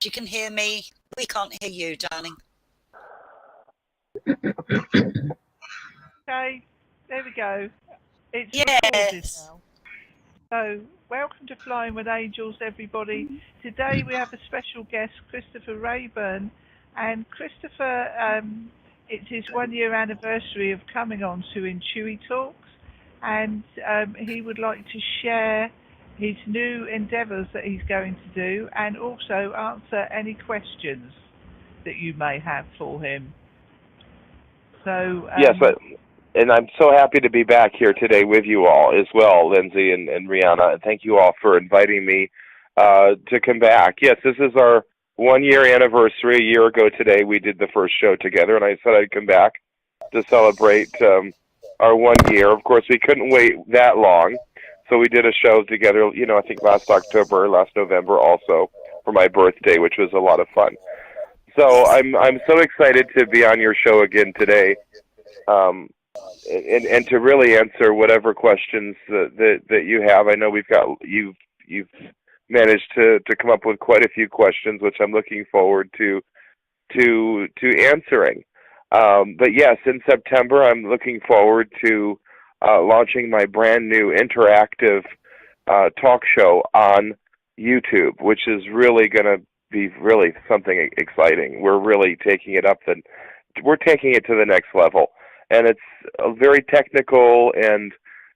You can hear me. We can't hear you, darling. Okay, there we go. It's recorded Yes. now. So, welcome to Flying with Angels, everybody. Today we have a special guest, Christopher Reburn. And Christopher, it's his 1 year anniversary of coming on to IntuiTalks. And he would like to share his new endeavours that he's going to do and also answer any questions that you may have for him. So, yes, and I'm so happy to be back here today with you all as well, Lindsay and Rihanna. And thank you all for inviting me to come back. Yes, this is our 1 year anniversary. A year ago today, we did the first show together, and I said I'd come back to celebrate our 1 year. Of course, we couldn't wait that long, so we did a show together, I think last November also, for my birthday, which was a lot of fun. So I'm so excited to be on your show again today, and to really answer whatever questions that you have. I know you've managed to come up with quite a few questions, which I'm looking forward to answering. But yes, in September, I'm looking forward to launching my brand new interactive talk show on YouTube, which is really going to be really something exciting. We're really taking it we're taking it to the next level, and it's very technical. And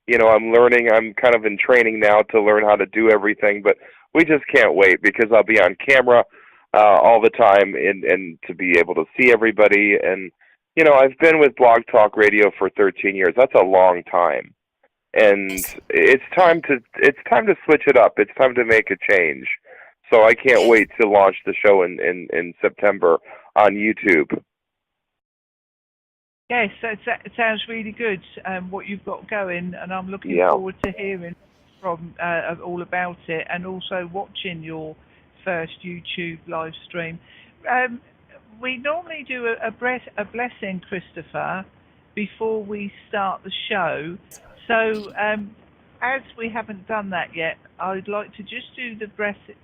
I'm learning. I'm kind of in training now to learn how to do everything, but we just can't wait because I'll be on camera all the time, and to be able to see everybody. And I've been with Blog Talk Radio for 13 years. That's a long time, and it's time to switch it up. It's time to make a change. So I can't wait to launch the show in September on YouTube. Yes, it sounds really good, what you've got going, and I'm looking forward to hearing from all about it, and also watching your first YouTube live stream. We normally do a blessing, Christopher, before we start the show. So as we haven't done that yet, I'd like to just do the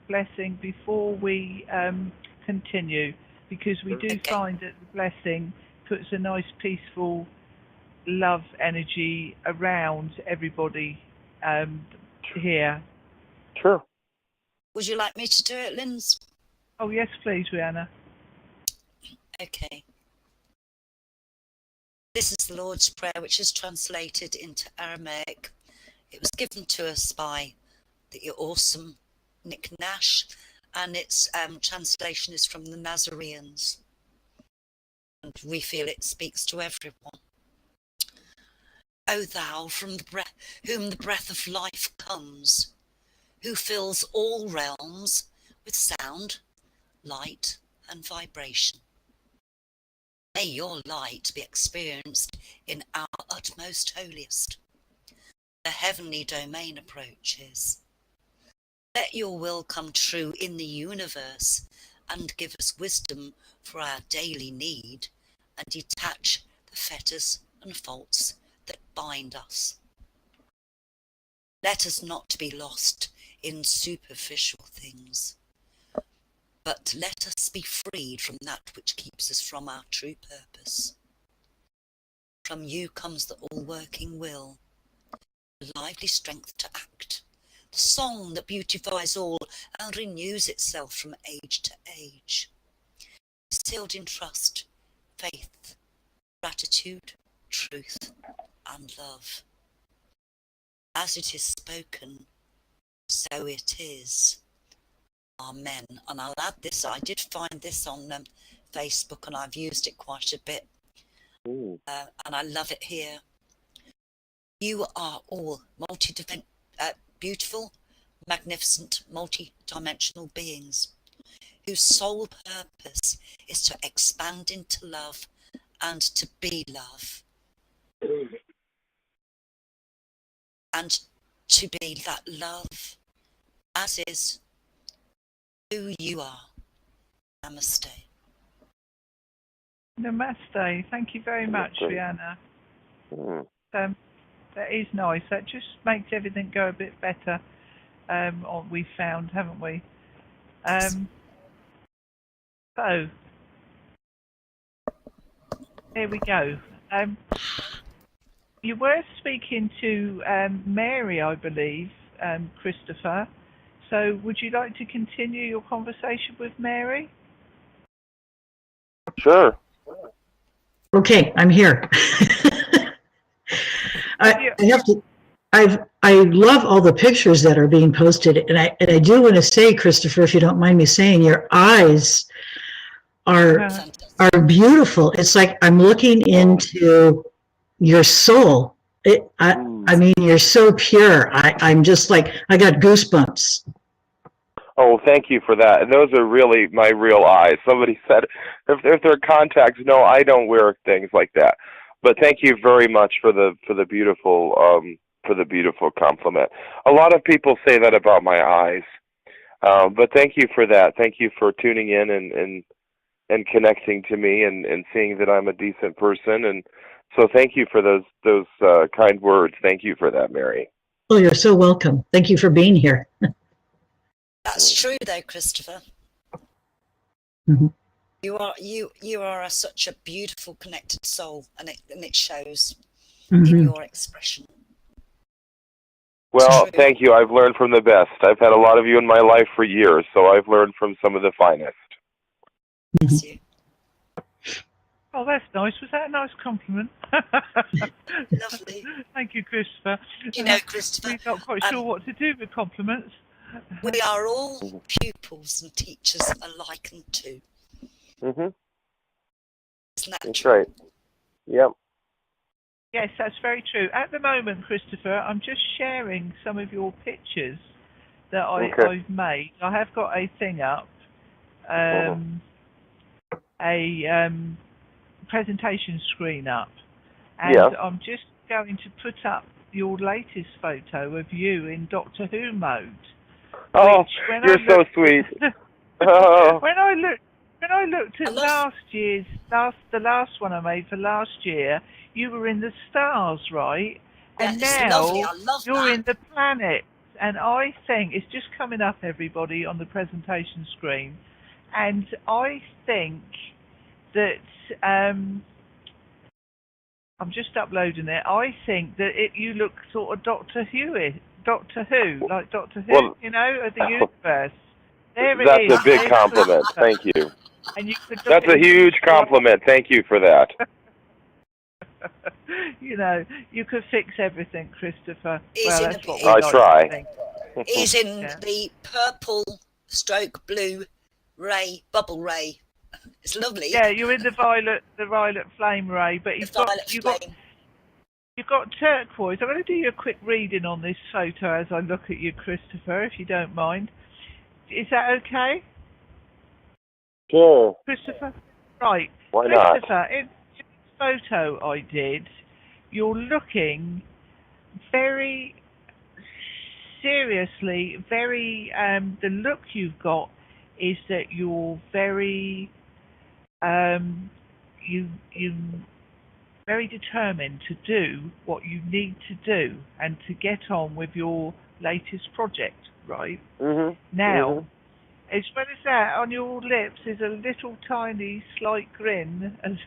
blessing before we continue, because we do find that the blessing puts a nice peaceful love energy around everybody here. Sure. Would you like me to do it, Linz? Oh yes, please, Rihanna. Okay. This is the Lord's Prayer, which is translated into Aramaic. It was given to us by the awesome Nick Nash, and its translation is from the Nazareans. And we feel it speaks to everyone. O thou, from whom the breath of life comes, who fills all realms with sound, light, and vibration. May your light be experienced in our utmost holiest. The heavenly domain approaches. Let your will come true in the universe and give us wisdom for our daily need, and detach the fetters and faults that bind us. Let us not be lost in superficial things, but let us be freed from that which keeps us from our true purpose. From you comes the all-working will, the lively strength to act, the song that beautifies all and renews itself from age to age, sealed in trust, faith, gratitude, truth, and love. As it is spoken, so it is. Amen. And I'll add this, I did find this on Facebook, and I've used it quite a bit, and I love it here. You are all beautiful, magnificent, multi-dimensional beings whose sole purpose is to expand into love and to be love. And to be that love as is who you are. Namaste. Namaste. Thank you very much, Rihanna. That is nice. That just makes everything go a bit better. We've found, haven't we? So, there we go. You were speaking to Mary, I believe, Christopher. So would you like to continue your conversation with Mary? Sure. Okay, I'm here. I love all the pictures that are being posted, and I do want to say, Christopher, if you don't mind me saying, your eyes are beautiful. It's like I'm looking into your soul. I mean, you're so pure. I'm just like, I got goosebumps. Oh, thank you for that. And those are really my real eyes. Somebody said, if they're contacts, no, I don't wear things like that. But thank you very much for the beautiful compliment. A lot of people say that about my eyes, but thank you for that. Thank you for tuning in and connecting to me and seeing that I'm a decent person. And so thank you for those kind words. Thank you for that, Mary. Oh, you're so welcome. Thank you for being here. That's true, though, Christopher. Mm-hmm. You are such a beautiful, connected soul, and it shows Mm-hmm. in your expression. Well, thank you. I've learned from the best. I've had a lot of you in my life for years, so I've learned from some of the finest. Bless you. Oh, that's nice. Was that a nice compliment? Lovely. Thank you, Christopher. You know, Christopher, we're not quite sure what to do with compliments. We are all pupils and teachers alike and two. Mm-hmm. Isn't that That's true? right. Yep. Yes, that's very true. At the moment, Christopher, I'm just sharing some of your pictures that I've made. I have got a thing up, a presentation screen up, and I'm just going to put up your latest photo of you in Doctor Who mode. Oh, you're so sweet. Oh. When I looked at the last one I made for last year, you were in the stars, right? And now you're in the planets. And I think it's just coming up, everybody, on the presentation screen. And I think that I'm just uploading it. I think that you look sort of Doctor Who, like Doctor Who, you know, of the universe. There it is. That's a big compliment. Thank you. And you could That's a huge compliment. Thank you for that. You know, you could fix everything, Christopher. That's what I try. He's in the purple/blue ray, bubble ray. It's lovely. Yeah, you're in the violet flame ray, but you've got turquoise. I'm going to do you a quick reading on this photo as I look at you, Christopher, if you don't mind. Is that okay? Sure. Christopher? Right. Why not? Christopher, in this photo I did, you're looking very seriously, the look you've got is that you're very, you very determined to do what you need to do and to get on with your latest project, right? Mm-hmm. Now, as well as that, on your lips is a little tiny slight grin, as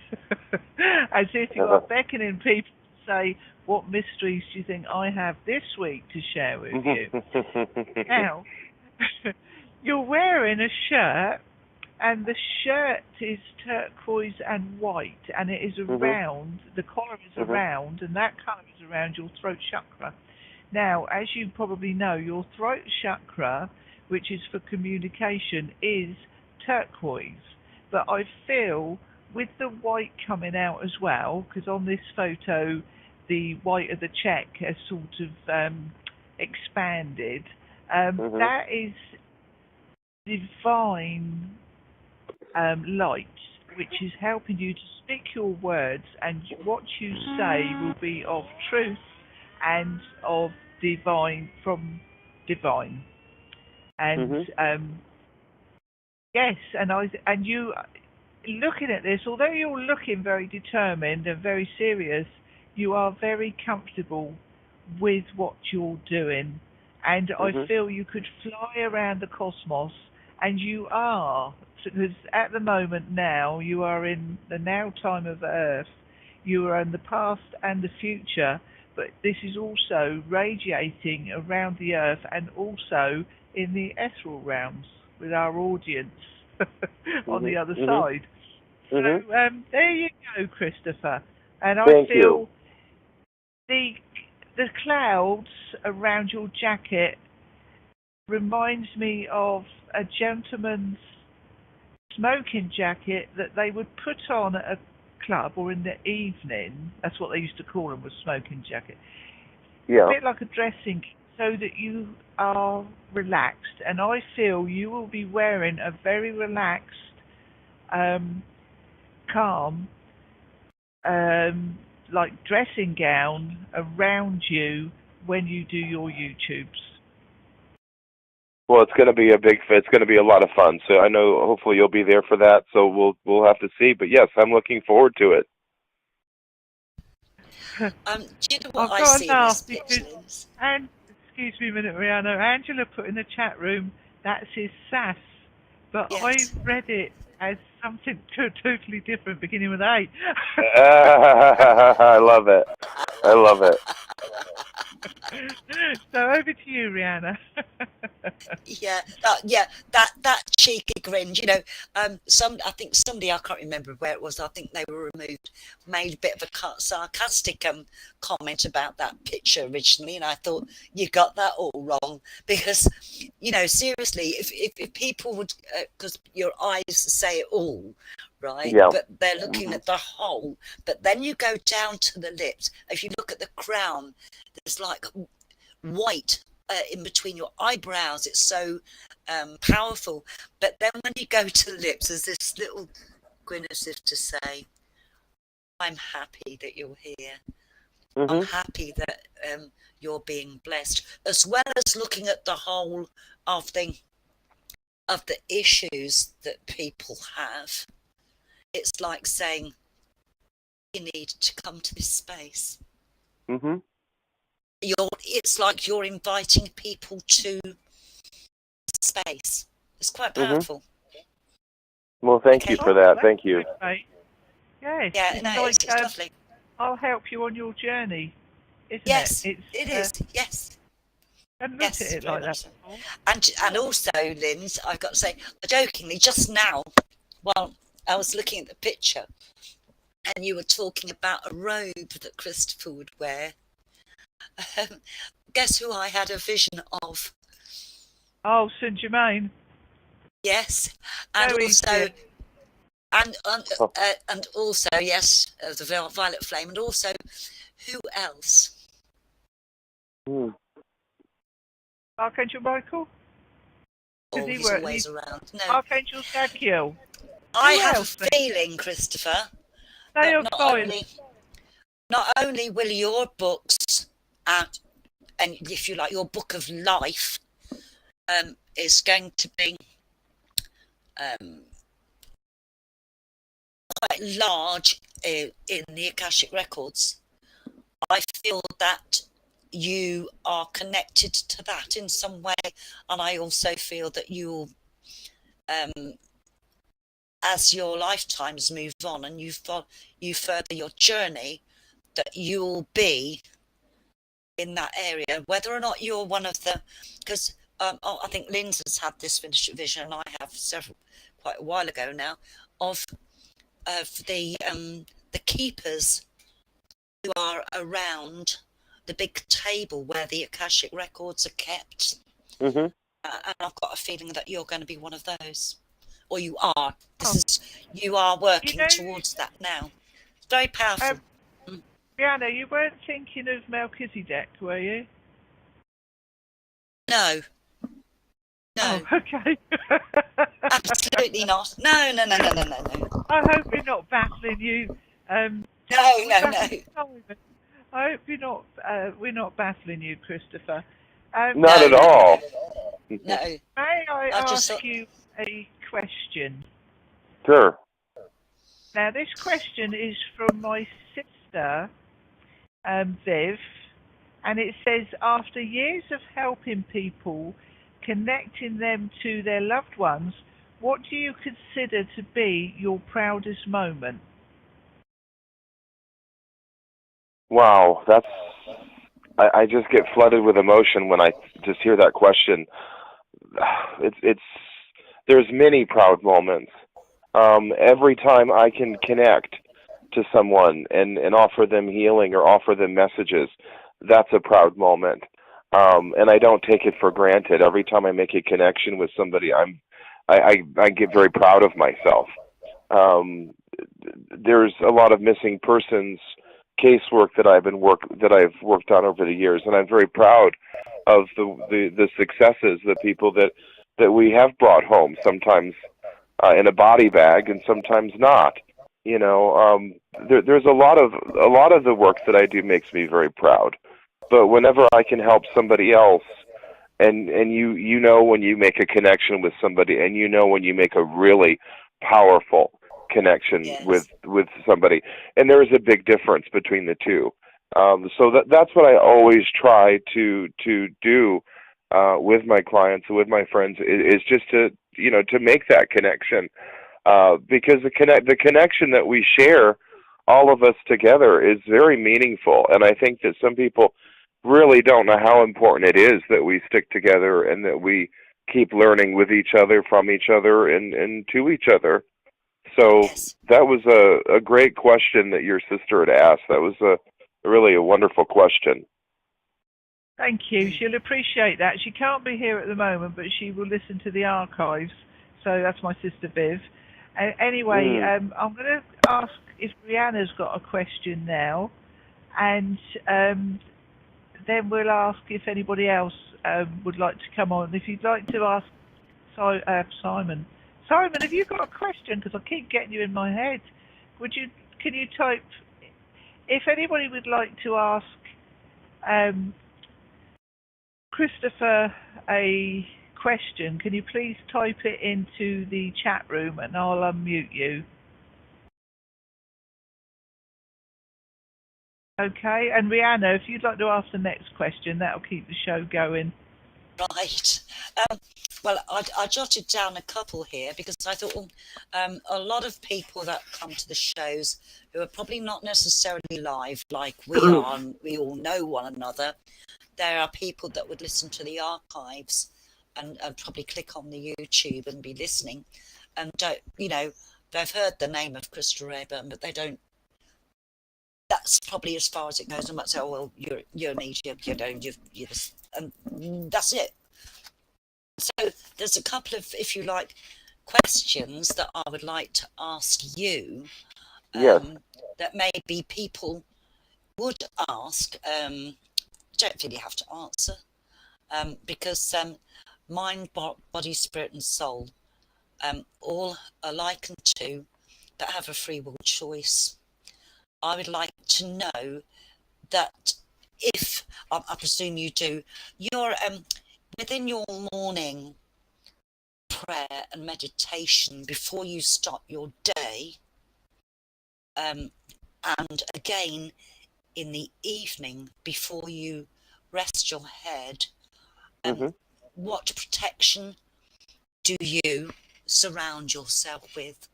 if you are beckoning people to say, what mysteries do you think I have this week to share with you? Now, you're wearing a shirt, and the shirt is turquoise and white, and it is around, the collar is around, and that colour is around your throat chakra. Now, as you probably know, your throat chakra, which is for communication, is turquoise. But I feel with the white coming out as well, because on this photo, the white of the check has sort of expanded. That is divine light, which is helping you to speak your words, and what you say will be of truth and of divine, from divine. And yes, and you looking at this, although you're looking very determined and very serious, you are very comfortable with what you're doing, and I feel you could fly around the cosmos, and you are because at the moment now you are in the now time of Earth, you are in the past and the future, but this is also radiating around the Earth and also in the ethereal realms with our audience on the other side. So there you go, Christopher. And I feel the clouds around your jacket reminds me of a gentleman's smoking jacket that they would put on at a club or in the evening. That's what they used to call them, was smoking jacket. Yeah. A bit like a dressing, so that you are relaxed. And I feel you will be wearing a very relaxed, calm, like dressing gown around you when you do your YouTubes. Well, it's going to be it's going to be a lot of fun. So I know hopefully you'll be there for that. So we'll have to see. But yes, I'm looking forward to it. Do you know what I see in this picture, Liz? And excuse me a minute, Rihanna. Angela put in the chat room that's his sass, but Yes. I read it as something totally different, beginning with A. I love it. I love it. So over to you, Rihanna. That cheeky grin. You know, I think somebody, I can't remember where it was. I think they were removed, made a bit of a sarcastic comment about that picture originally, and I thought you got that all wrong, because, you know, seriously, if people would, because your eyes say it all. Right, yeah. But they're looking at the whole. But then you go down to the lips. If you look at the crown, there's like white in between your eyebrows. It's so powerful. But then when you go to the lips, there's this little grin as if to say, I'm happy that you're here. I'm happy that you're being blessed, as well as looking at the whole of the issues that people have. It's like saying, you need to come to this space. It's like you're inviting people to space. It's quite powerful. Well, thank you for that. Thank you. Yes. Yeah, it's lovely. I'll help you on your journey, isn't it? It is. Yes. And look at it like that. So. And also, Linz, I've got to say, jokingly, just now, while I was looking at the picture, and you were talking about a robe that Christopher would wear. Guess who I had a vision of? Oh, St. Germain. Yes, and also, and also, yes, the Violet Flame, and also, who else? Archangel Michael. Oh, he's always around. No, Archangel Zadkiel. I have a feeling, Christopher. Not only will your books and if you like, your book of life is going to be quite large in the Akashic Records. I feel that you are connected to that in some way, and I also feel that you'll, as your lifetimes move on and you further your journey, that you'll be in that area, whether or not you're one of the, because I think Linz has had this vision, and I have several quite a while ago now, of the keepers who are around the big table where the Akashic Records are kept. And I've got a feeling that you're going to be one of those, or you are. You are working towards that now. It's very powerful. Brianna, you weren't thinking of Melchizedek, were you? No. Oh, okay. Absolutely not. No. I hope we're not baffling you. No. I hope we're not baffling you, Christopher. Not at all. No. May I ask you a question? Sure. Now, this question is from my sister, Viv, and it says, after years of helping people, connecting them to their loved ones, what do you consider to be your proudest moment? Wow, I just get flooded with emotion when I just hear that question. It's there's many proud moments. Every time I can connect to someone and offer them healing or offer them messages, that's a proud moment. And I don't take it for granted. Every time I make a connection with somebody, I get very proud of myself. There's a lot of missing persons casework that I've worked on over the years, and I'm very proud of the successes, the people that we have brought home. Sometimes in a body bag, and sometimes not. There's a lot of the work that I do makes me very proud. But whenever I can help somebody else, and you know when you make a connection with somebody, and you know when you make a really powerful connection with somebody, and there is a big difference between the two. So that's what I always try to do with my clients and with my friends is just to make that connection, because the connection that we share, all of us together, is very meaningful. And I think that some people really don't know how important it is that we stick together and that we keep learning with each other, from each other, and to each other. So that was a great question that your sister had asked. That was really a wonderful question. Thank you. She'll appreciate that. She can't be here at the moment, but she will listen to the archives. So that's my sister Viv. Anyway, I'm going to ask if Rihanna's got a question now, and then we'll ask if anybody else would like to come on. If you'd like to ask Simon. Simon, have you got a question? Because I keep getting you in my head. Can you type, if anybody would like to ask Christopher a question, can you please type it into the chat room and I'll unmute you. Okay, and Rihanna, if you'd like to ask the next question, that'll keep the show going. Right. Well, I jotted down a couple here because I thought a lot of people that come to the shows who are probably not necessarily live like we are, and we all know one another. There are people that would listen to the archives and probably click on the YouTube and be listening, and they've heard the name of Christopher Reburn, but they don't. That's probably as far as it goes. I might say, "Oh well, you're a medium, you're this," and that's it. So there's a couple of, if you like, questions that I would like to ask you. That maybe people would ask. Don't really have to answer, because mind, body, spirit, and soul, all are likened to, that have a free will choice. I would like to know that if, I presume you do, you're within your morning prayer and meditation before you start your day, and again in the evening before you rest your head, what protection do you surround yourself with?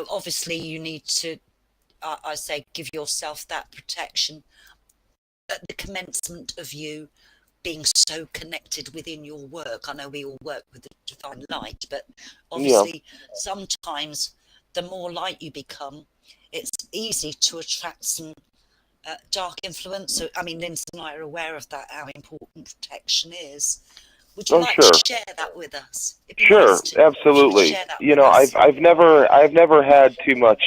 Obviously you need to, I say, give yourself that protection at the commencement of you being so connected within your work. I know we all work with the divine light, but obviously sometimes the more light you become, it's easy to attract some dark influence. So, I mean, Lindsay and I are aware of that, how important protection is. Would you like to share that with us? Sure, absolutely. I've never had too much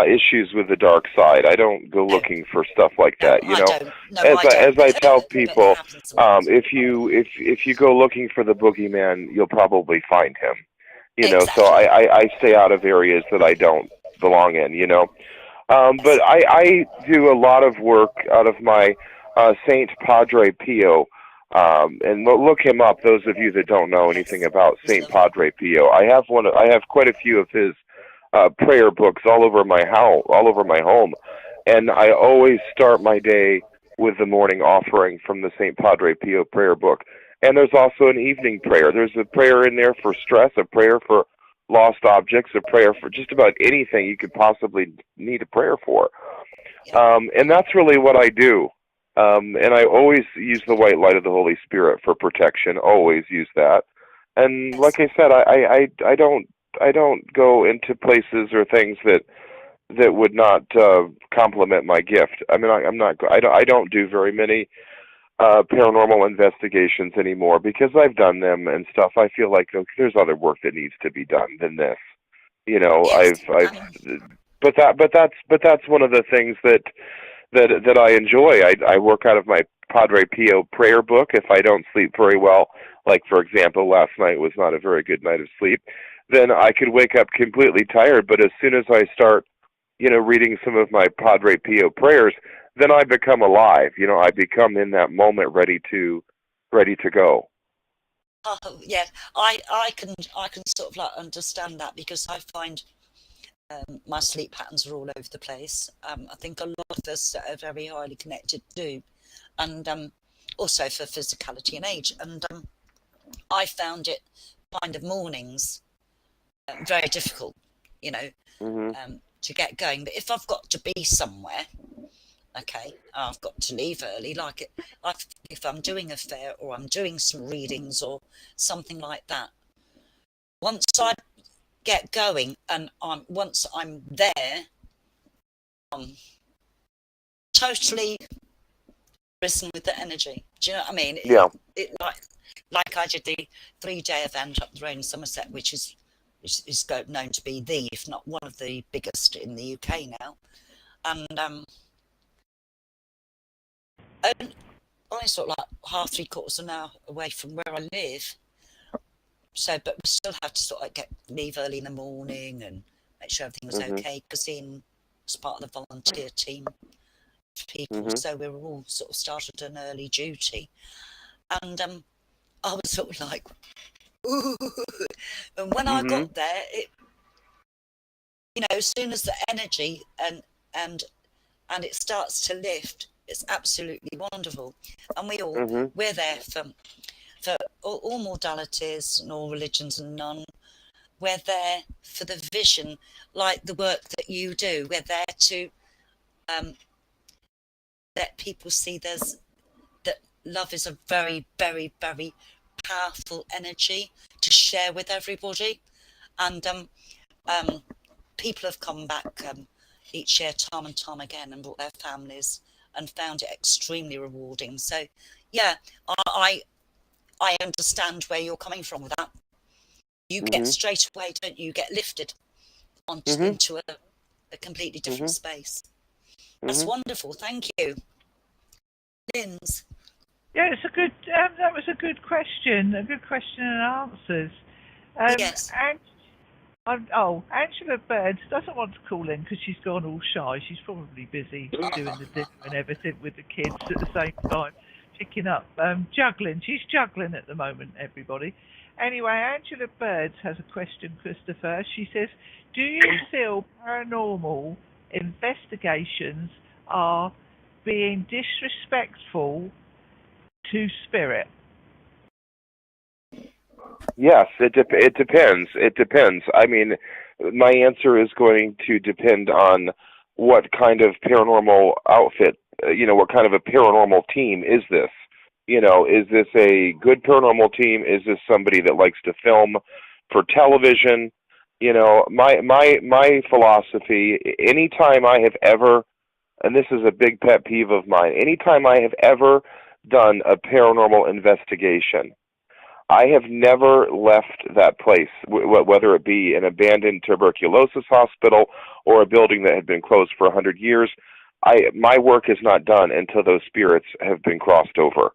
issues with the dark side. I don't go looking for stuff like that. As I tell people, if you go looking for the boogeyman, you'll probably find him. So I stay out of areas that I don't belong in. But I do a lot of work out of my Saint Padre Pio. And look him up, those of you that don't know anything about Saint Padre Pio. I have quite a few of his prayer books all over my home, and I always start my day with the morning offering from the Saint Padre Pio prayer book. And there's also an evening prayer. There's a prayer in there for stress, a prayer for lost objects, a prayer for just about anything you could possibly need a prayer for. And that's really what I do. And I always use the white light of the Holy Spirit for protection. Always use that. And like I said, I don't go into places or things that would not complement my gift. I mean, I don't do very many paranormal investigations anymore because I've done them and stuff. I feel like there's other work that needs to be done than this. You know, but that's one of the things that I enjoy. I work out of my Padre Pio prayer book if I don't sleep very well. Like, for example, last night was not a very good night of sleep. Then I could wake up completely tired, but as soon as I start, reading some of my Padre Pio prayers, then I become alive. I become in that moment ready to go. Oh yeah, I can sort of like understand that because I find my sleep patterns are all over the place. I think a lot of us that are very highly connected do, and also for physicality and age. And I found it kind of mornings very difficult, to get going. But if I've got to be somewhere, okay, I've got to leave early. Like if I'm doing a fair or I'm doing some readings or something like that. Once I get going and once I'm there, I'm totally risen with the energy. Do you know what I mean? Yeah. It like I did the 3-day event up the road in Somerset, which is known to be if not one of the biggest in the UK now, and only sort of like half, 3/4 of an hour away from where I live. So, but we still have to sort of leave early in the morning and make sure everything was okay. Because Ian was part of the volunteer team of people, so we were all sort of started an early duty, and I was sort of like, ooh. And when I got there, as soon as the energy and it starts to lift, it's absolutely wonderful. And we're there for all modalities and all religions and none. We're there for the vision, like the work that you do. We're there to let people see that love is a very, very, very powerful energy to share with everybody. And people have come back each year time and time again and brought their families and found it extremely rewarding. So yeah, I understand where you're coming from with that. You get straight away, don't you? Get lifted into a completely different space. That's wonderful. Thank you, Linz. Yeah, it's a good. That was a good question. A good question and answers. Yes. Angela Bird doesn't want to call in because she's gone all shy. She's probably busy doing the dinner and everything with the kids at the same time, picking up, juggling. She's juggling at the moment, everybody. Anyway, Angela Bird has a question, Christopher. She says, do you feel paranormal investigations are being disrespectful to spirit? Yes, it depends. It depends. I mean, my answer is going to depend on what kind of paranormal outfit, what kind of a paranormal team is this? Is this a good paranormal team? Is this somebody that likes to film for television? My philosophy, anytime I have ever, and this is a big pet peeve of mine, anytime I have ever done a paranormal investigation, I have never left that place, whether it be an abandoned tuberculosis hospital or a building that had been closed for 100 years. My work is not done until those spirits have been crossed over.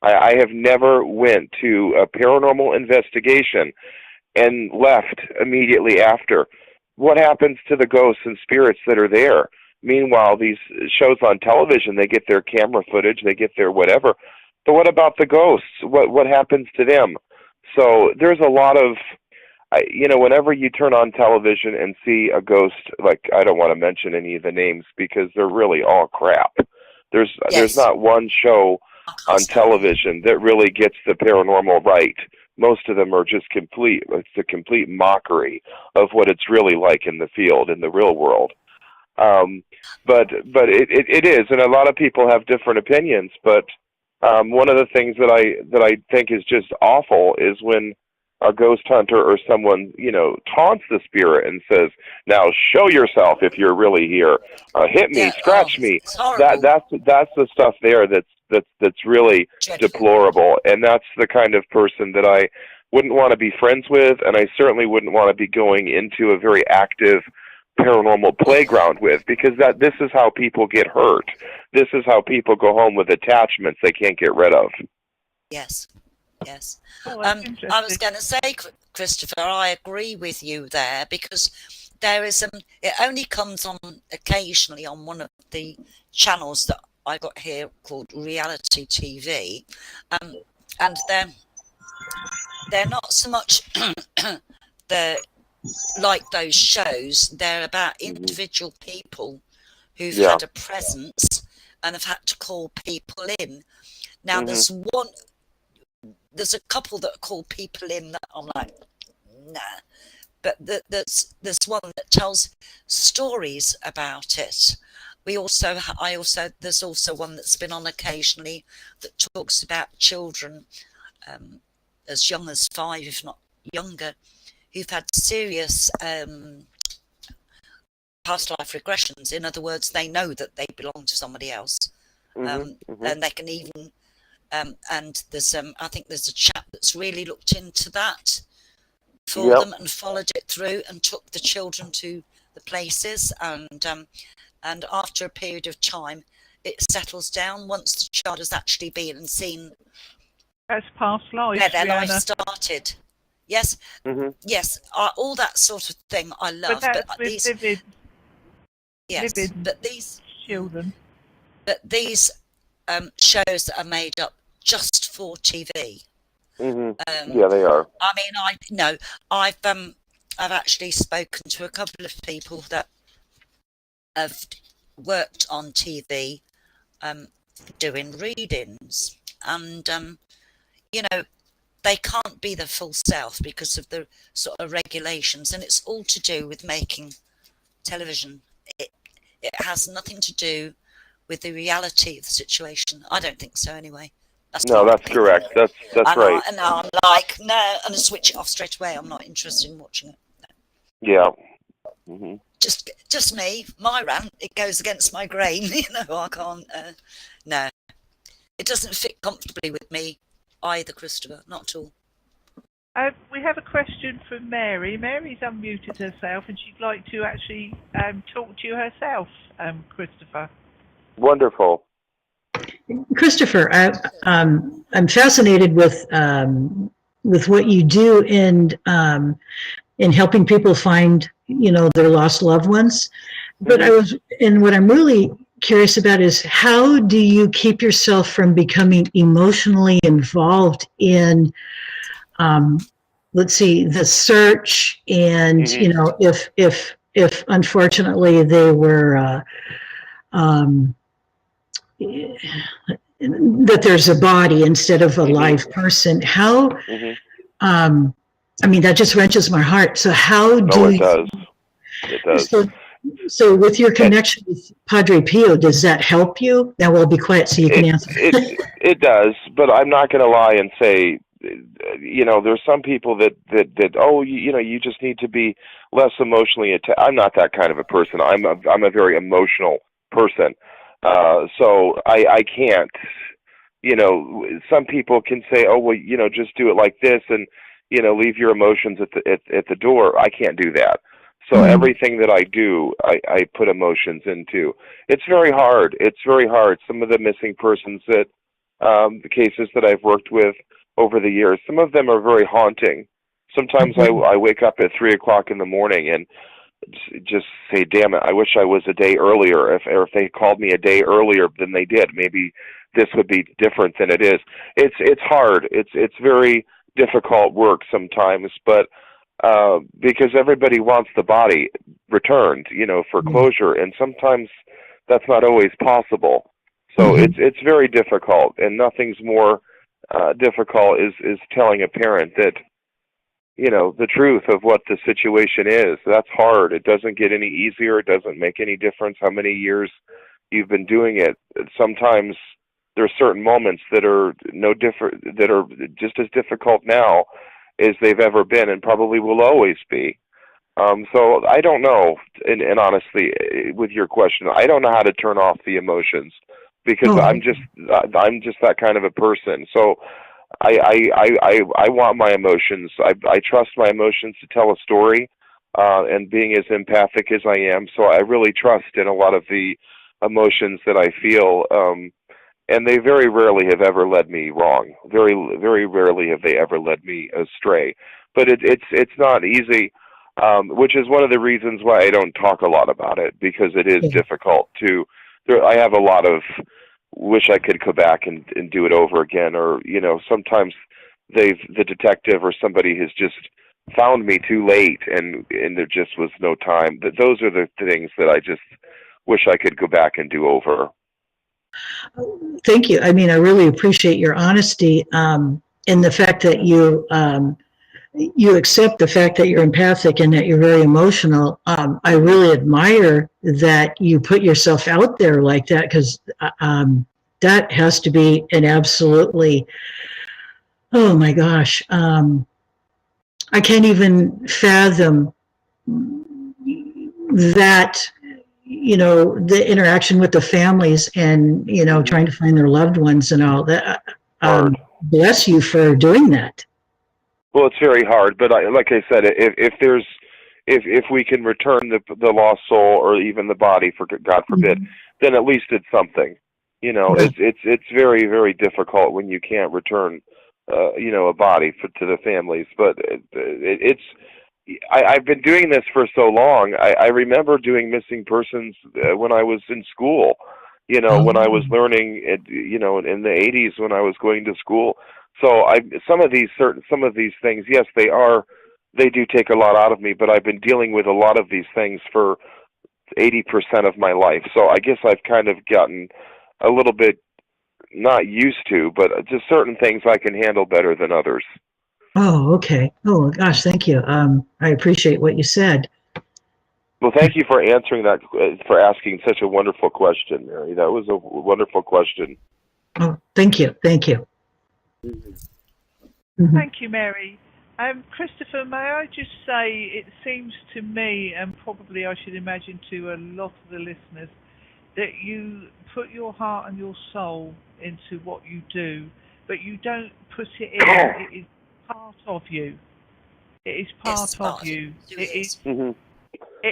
I have never went to a paranormal investigation and left immediately after. What happens to the ghosts and spirits that are there? Meanwhile, these shows on television, they get their camera footage, they get their whatever. But what about the ghosts? What happens to them? So there's a lot of, whenever you turn on television and see a ghost, like, I don't want to mention any of the names because they're really all crap. There's not one show on television that really gets the paranormal right. Most of them are just it's a complete mockery of what it's really like in the field, in the real world. But it is, and a lot of people have different opinions. But one of the things that I think is just awful is when a ghost hunter or someone, taunts the spirit and says, "Now show yourself if you're really here. Hit me, scratch me." That's the stuff there that's really deplorable, and that's the kind of person that I wouldn't want to be friends with, and I certainly wouldn't want to be going into a very active paranormal playground with, because this is how people get hurt. This is how people go home with attachments they can't get rid of. Yes. Oh, I was going to say, Christopher, I agree with you there, because there is it only comes on occasionally on one of the channels that I got here called reality TV, and they're not so much they're like those shows. They're about individual people who've had a presence and have had to call people in. Now there's a couple that call people in that I'm like, nah, but there's one that tells stories about it. There's also one that's been on occasionally that talks about children as young as 5, if not younger, who've had serious past life regressions. In other words, they know that they belong to somebody else, and they can even and there's I think there's a chap that's really looked into that for them and followed it through and took the children to the places, and after a period of time it settles down once the child has actually been and seen that's past life, where their life started. Yes, all that sort of thing I love. But these children. But these shows that are made up just for TV. Yeah, they are. I mean, I've actually spoken to a couple of people that have worked on TV, doing readings, and they can't be the full self because of the sort of regulations, and it's all to do with making television. It has nothing to do with the reality of the situation. I don't think so, anyway. That's correct. That's right. And I'm like, no, and I switch it off straight away. I'm not interested in watching it. No. Yeah. Just me, my rant. It goes against my grain. I can't. No, it doesn't fit comfortably with me either, Christopher. Not at all. We have a question from Mary. Mary's unmuted herself, and she'd like to actually talk to you herself, Christopher. Wonderful. Christopher, I'm fascinated with what you do in helping people find, their lost loved ones. But what I'm really curious about is, how do you keep yourself from becoming emotionally involved in, let's see, the search, and if unfortunately they were that there's a body instead of a live person. How, that just wrenches my heart. So how do it does. It does. So with your connection with Padre Pio, does that help you? Now we'll be quiet so you can answer. It does, but I'm not going to lie and say, there's some people that you just need to be less emotionally attached. I'm not that kind of a person. I'm a very emotional person. So I can't, some people can say, oh, well, just do it like this and, leave your emotions at the door. I can't do that. So everything that I do, I put emotions into. It's very hard. Some of the missing persons that, the cases that I've worked with over the years, some of them are very haunting. Sometimes I wake up at 3:00 in the morning and just say, damn it, I wish I was a day earlier. If they called me a day earlier than they did, maybe this would be different than it is. It's hard. It's very difficult work sometimes, but because everybody wants the body returned, for closure, and sometimes that's not always possible. So it's very difficult, and nothing's more difficult is telling a parent that, the truth of what the situation is. That's hard. It doesn't get any easier. It doesn't make any difference how many years you've been doing it. Sometimes there are certain moments that are no different, that are just as difficult now as they've ever been, and probably will always be. So I don't know, and honestly, with your question, I don't know how to turn off the emotions, because I'm just that kind of a person. So I want my emotions. I trust my emotions to tell a story, and being as empathic as I am, so I really trust in a lot of the emotions that I feel. And they very rarely have ever led me wrong. Very, very rarely have they ever led me astray. But it's not easy, which is one of the reasons why I don't talk a lot about it, because it is difficult to. I have a lot of wish I could go back and do it over again, or sometimes the detective or somebody has just found me too late, and there just was no time. But those are the things that I just wish I could go back and do over. Thank you. I mean, I really appreciate your honesty, in the fact that you accept the fact that you're empathic and that you're very emotional. I really admire that you put yourself out there like that, because that has to be an absolutely, oh my gosh, I can't even fathom that, the interaction with the families, and trying to find their loved ones and all that. Bless you for doing that. Well, it's very hard, but like I said, if we can return the lost soul, or even the body, for God forbid, then at least it's something. It's very, very difficult when you can't return a body to the families, but I've been doing this for so long. I remember doing missing persons when I was in school, when I was learning, in the 80s, when I was going to school. So some of these things, yes, they do take a lot out of me, but I've been dealing with a lot of these things for 80% of my life. So I guess I've kind of gotten a little bit, not used to, but just certain things I can handle better than others. Oh, okay. Oh, gosh, thank you. I appreciate what you said. Well, thank you for answering that, for asking such a wonderful question, Mary. That was a wonderful question. Oh, thank you. Thank you. Thank you, Mary. Christopher, may I just say, it seems to me, and probably I should imagine to a lot of the listeners, that you put your heart and your soul into what you do, but you don't put it in. It is part of you. It is part of you. It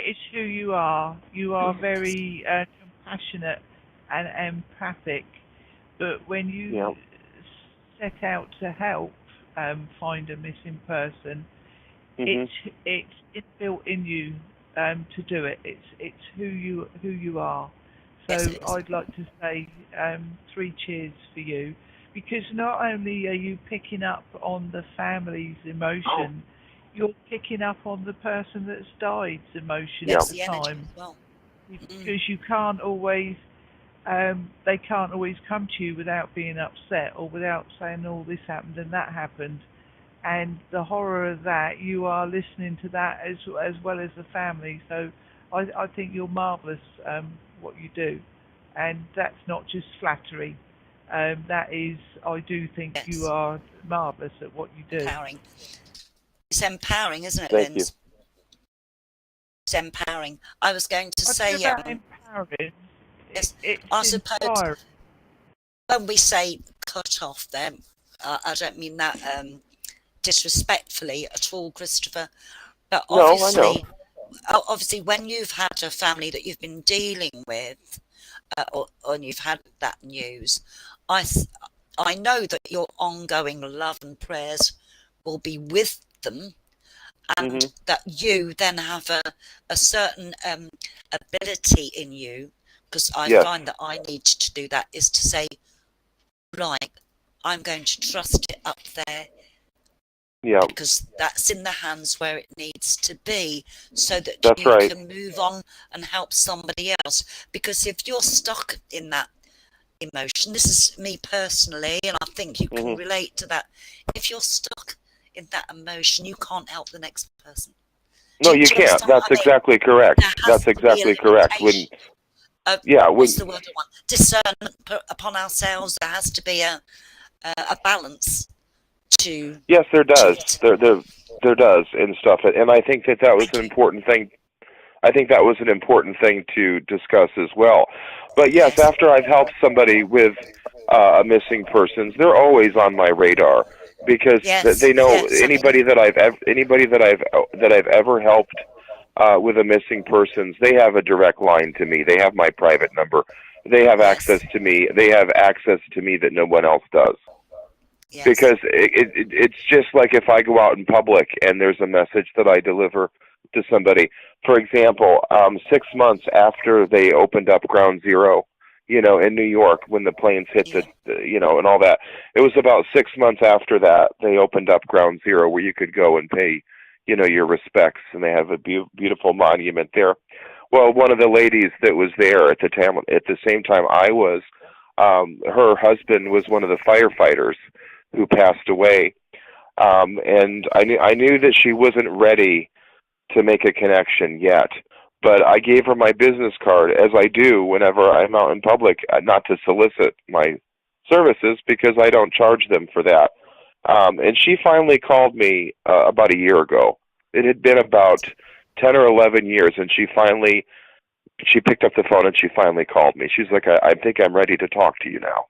is who you are. You are very compassionate and empathic, but when you set out to help find a missing person, it's built in you to do it. It's who you are. So I'd like to say 3 cheers for you, because not only are you picking up on the family's emotion, you're picking up on the person that's died's emotion at the time. Because you can't always, they can't always come to you without being upset, or without saying, oh, this happened and that happened. And the horror of that, you are listening to that as well as the family. So I think you're marvellous what you do. And that's not just flattery. That is, I do think you are marvellous at what you do. Empowering. It's empowering, isn't it, Thank Linz? It's empowering. I was going to say... empowering. Yes, it's I suppose inspiring. When we say cut off them, I don't mean that disrespectfully at all, Christopher. But obviously, obviously, when you've had a family that you've been dealing with, or you've had that news, I know that your ongoing love and prayers will be with them, and that you then have a certain ability in you, because I find that I need to do that, is to say, right, I'm going to trust it up there, because that's in the hands where it needs to be, so that you can move on and help somebody else. Because if you're stuck in that emotion. This is me personally, and I think you can relate to that. If you're stuck in that emotion, you can't help the next person. No, you can't. That's exactly correct. That's exactly correct. What's the word I want? Discernment put upon ourselves. There has to be a balance to. Yes, there does. There does and stuff. And I think that was an important thing. I think that was an important thing to discuss as well. But yes, after I've helped somebody with a missing persons, they're always on my radar because they know anybody that I've ever helped with a missing persons, they have a direct line to me. They have my private number. They have access to me. They have access to me that no one else does. Yes. Because it's just like if I go out in public and there's a message that I deliver to somebody. For example, 6 months after they opened up Ground Zero, in New York when the planes hit and all that, it was about 6 months after that they opened up Ground Zero where you could go and pay, your respects, and they have a beautiful monument there. Well, one of the ladies that was there at the same time I was, her husband was one of the firefighters who passed away, and I knew that she wasn't ready to make a connection yet, but I gave her my business card, as I do whenever I'm out in public, not to solicit my services because I don't charge them for that. And she finally called me about a year ago. It had been about 10 or 11 years, and she picked up the phone and she finally called me. She's like, I think I'm ready to talk to you now.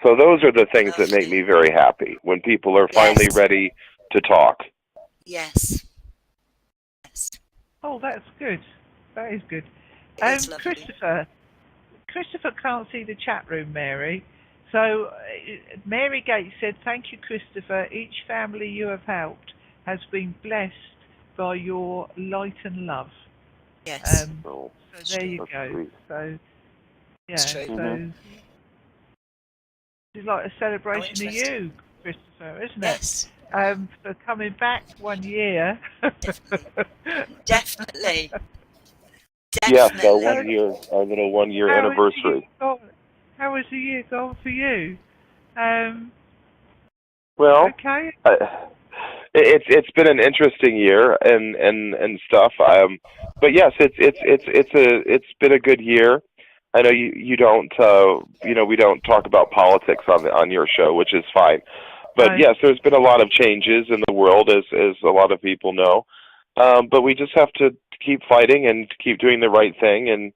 So those are the things that make me very happy, when people are finally ready to talk. Yes. Oh, that's good. That is good. Christopher can't see the chat room, Mary. So Mary Gates said, "Thank you, Christopher. Each family you have helped has been blessed by your light and love." Yes. So there you go. Sweet. So yeah. It's true. So it's like a celebration of you, Christopher, isn't it? For coming back 1 year. Definitely. Yes, our little 1 year anniversary. How was the year gone for you? Well, okay. It's been an interesting year and stuff. But yes, it's been a good year. I know you don't we don't talk about politics on your show, which is fine. But yes, there's been a lot of changes in the world, as a lot of people know. But we just have to keep fighting and keep doing the right thing, and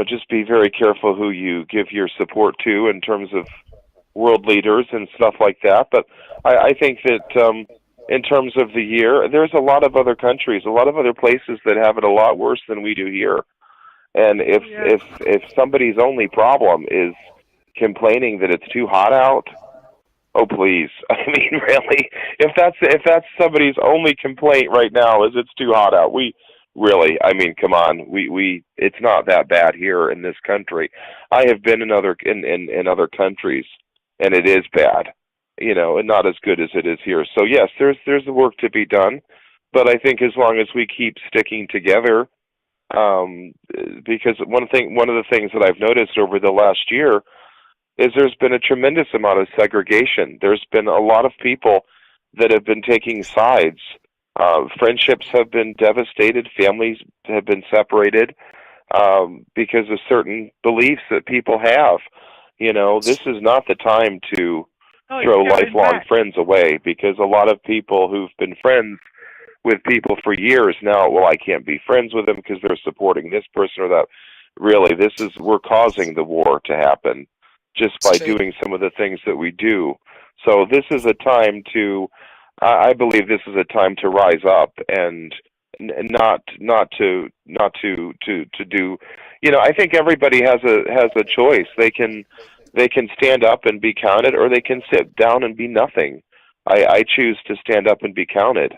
just be very careful who you give your support to in terms of world leaders and stuff like that. But I think that in terms of the year, there's a lot of other countries, a lot of other places that have it a lot worse than we do here. And if somebody's only problem is complaining that it's too hot out, oh please! I mean, really, if that's somebody's only complaint right now is it's too hot out, I mean, come on, it's not that bad here in this country. I have been in other countries, and it is bad, and not as good as it is here. So yes, there's work to be done, but I think as long as we keep sticking together, because one of the things that I've noticed over the last year is there's been a tremendous amount of segregation. There's been a lot of people that have been taking sides. Friendships have been devastated. Families have been separated because of certain beliefs that people have. This is not the time to throw lifelong friends away, because a lot of people who've been friends with people for years now, well, I can't be friends with them because they're supporting this person or that. Really, we're causing the war to happen just by doing some of the things that we do. So this is a time I believe this is a time to rise up and not to do. I think everybody has a choice. They can stand up and be counted, or they can sit down and be nothing. I choose to stand up and be counted.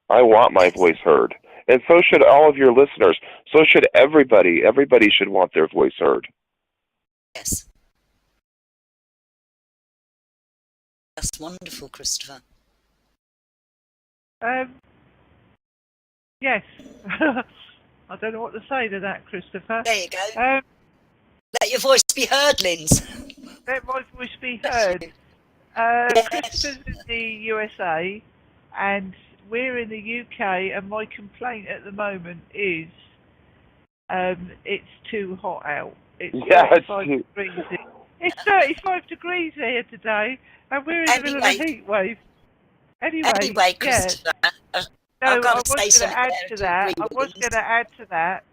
I want my voice heard, and so should all of your listeners. So should everybody. Everybody should want their voice heard. Yes. That's wonderful, Christopher. Yes. I don't know what to say to that, Christopher. There you go. Let your voice be heard, Linz. Let my voice be Bless heard. you. Christopher's in the USA, and we're in the UK, and my complaint at the moment is it's too hot out. It's 35 degrees. It's 35 degrees here today, and we're in the middle of a heat wave. Anyway, Christopher, I was going to add to that.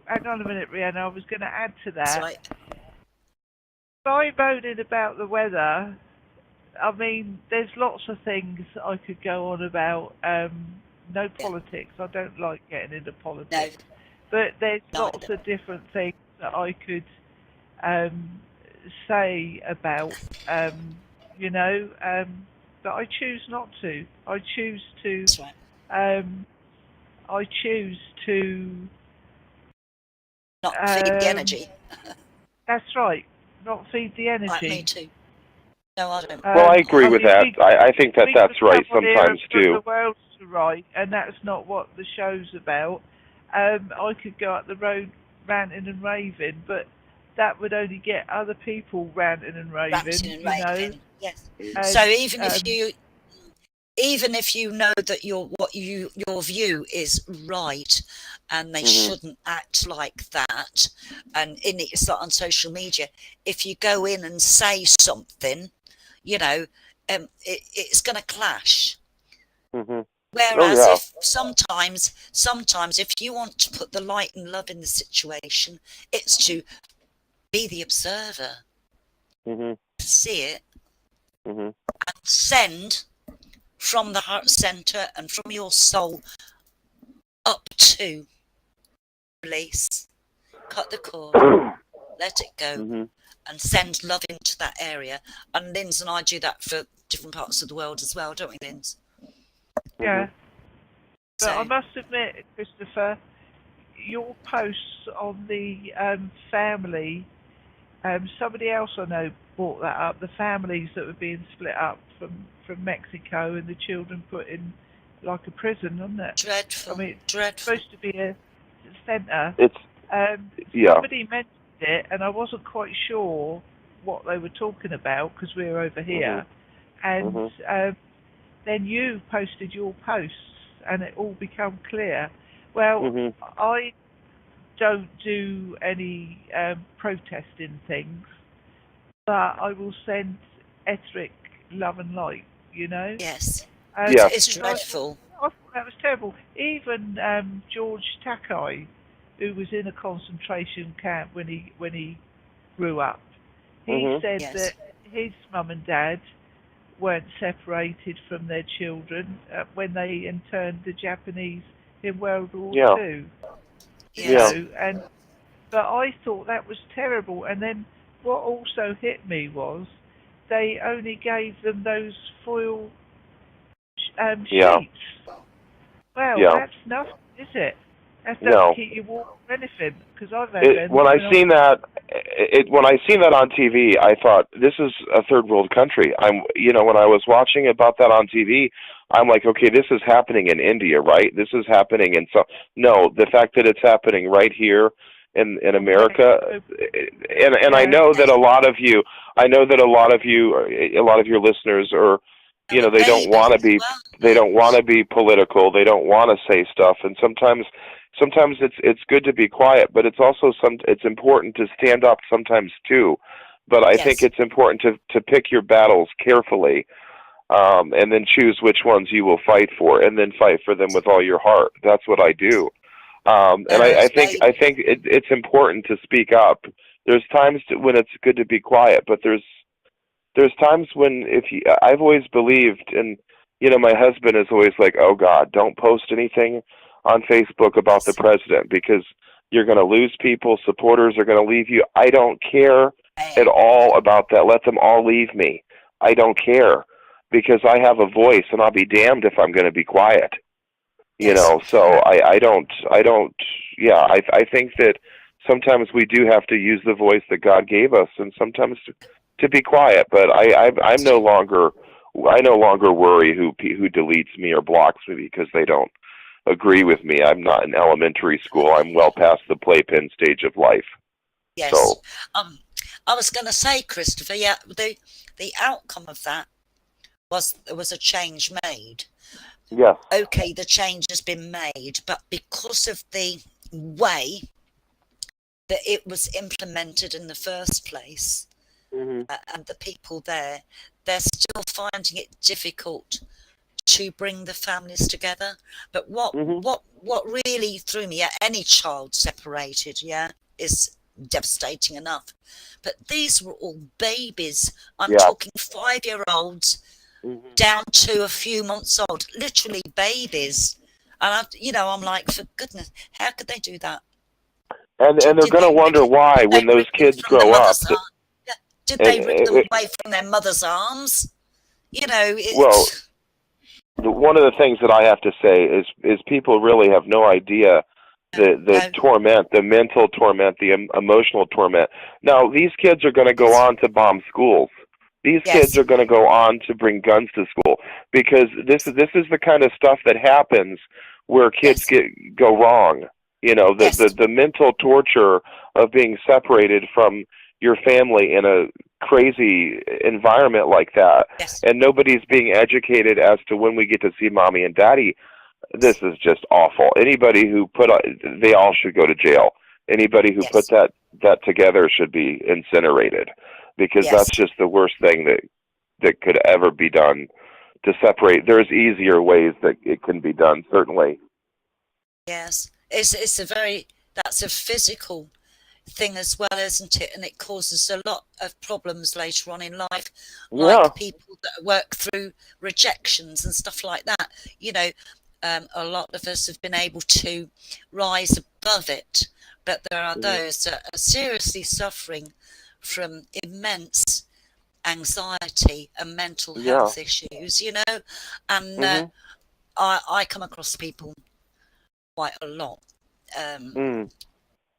Hang on a minute, Rhiannon. I was going to add to that. That's right. By moaning about the weather, I mean, there's lots of things I could go on about. No politics. I don't like getting into politics. No. But there's lots of different things that I could say about, but I choose not to. I choose to. That's right. I choose to not feed the energy. That's right. Not feed the energy. Right, me too. No, I don't. Well, I agree with that. I think that's right sometimes too. The world's right, and that's not what the show's about. I could go up the road ranting and raving, but that would only get other people ranting and raving. Yes. So even if you know that your view is right, and they shouldn't act like that, and it's like on social media, if you go in and say something, it's going to clash. Mm-hmm. Whereas if sometimes if you want to put the light and love in the situation, it's to be the observer, see it, and send from the heart center and from your soul up to release, cut the cord, let it go, and send love into that area. And Linz and I do that for different parts of the world as well, don't we, Linz? Yeah. But I must admit, Christopher, your posts on the family, somebody else I know brought that up, the families that were being split up from Mexico and the children put in like a prison, wasn't it? Dreadful. I mean, dreadful. It's supposed to be a centre. Yeah. Somebody mentioned it, and I wasn't quite sure what they were talking about because we were over here. And then you posted your posts, and it all became clear. Well, I don't do any protesting things, but I will send etheric love and light, Yes. Yes. It's dreadful. I thought that was terrible. Even George Takei, who was in a concentration camp when he grew up, he said that his mum and dad weren't separated from their children when they interned the Japanese in World War II. But I thought that was terrible. And then what also hit me was they only gave them those foil sheets. Well, that's nothing, is it? That doesn't keep you warm or anything. Because I've had when I seen that on TV, I thought this is a third world country. When I was watching about that on TV, I'm like, okay, this is happening in India, right? This is happening in no, the fact that it's happening right here in America, and I know that a lot of you, a lot of your listeners are, they don't want to be political. They don't want to say stuff, and sometimes it's good to be quiet, but it's also it's important to stand up sometimes too. But I think it's important to pick your battles carefully, and then choose which ones you will fight for, and then fight for them with all your heart. That's what I do. And I think it's important to speak up. There's times when it's good to be quiet, but there's times when I've always believed, and my husband is always like, oh God, don't post anything on Facebook about the president because you're going to lose people. Supporters are going to leave you. I don't care at all about that. Let them all leave me. I don't care because I have a voice, and I'll be damned if I'm going to be quiet. So I think that sometimes we do have to use the voice that God gave us, and sometimes to be quiet. But I no longer worry who deletes me or blocks me because they don't agree with me. I'm not in elementary school. I'm well past the playpen stage of life. Yes. So, I was going to say, Christopher, yeah, the outcome of that was there was a change made. Yes. Okay, the change has been made, but because of the way that it was implemented in the first place, and the people there, they're still finding it difficult to bring the families together. But what really threw me at any child separated, is devastating enough. But these were all babies. I'm talking 5-year-olds down to a few months old, literally babies. And I'm like, for goodness, how could they do that? And they're going to wonder why when those kids grow up. Did they rip them away from their mother's arms? Well, one of the things that I have to say is people really have no idea the torment, the mental torment, the emotional torment. Now, these kids are going to go on to bomb schools. These kids are going to go on to bring guns to school, because this is the kind of stuff that happens where kids go wrong. The mental torture of being separated from your family in a crazy environment like that, and nobody's being educated as to when we get to see mommy and daddy. This is just awful. Anybody who they all should go to jail. Anybody who put that together should be incinerated, because that's just the worst thing that could ever be done to separate. There's easier ways that it can be done, certainly. Yes, that's a physical thing as well, isn't it? And it causes a lot of problems later on in life, like people that work through rejections and stuff like that. A lot of us have been able to rise above it, but there are those that are seriously suffering from immense anxiety and mental health issues, and I come across people quite a lot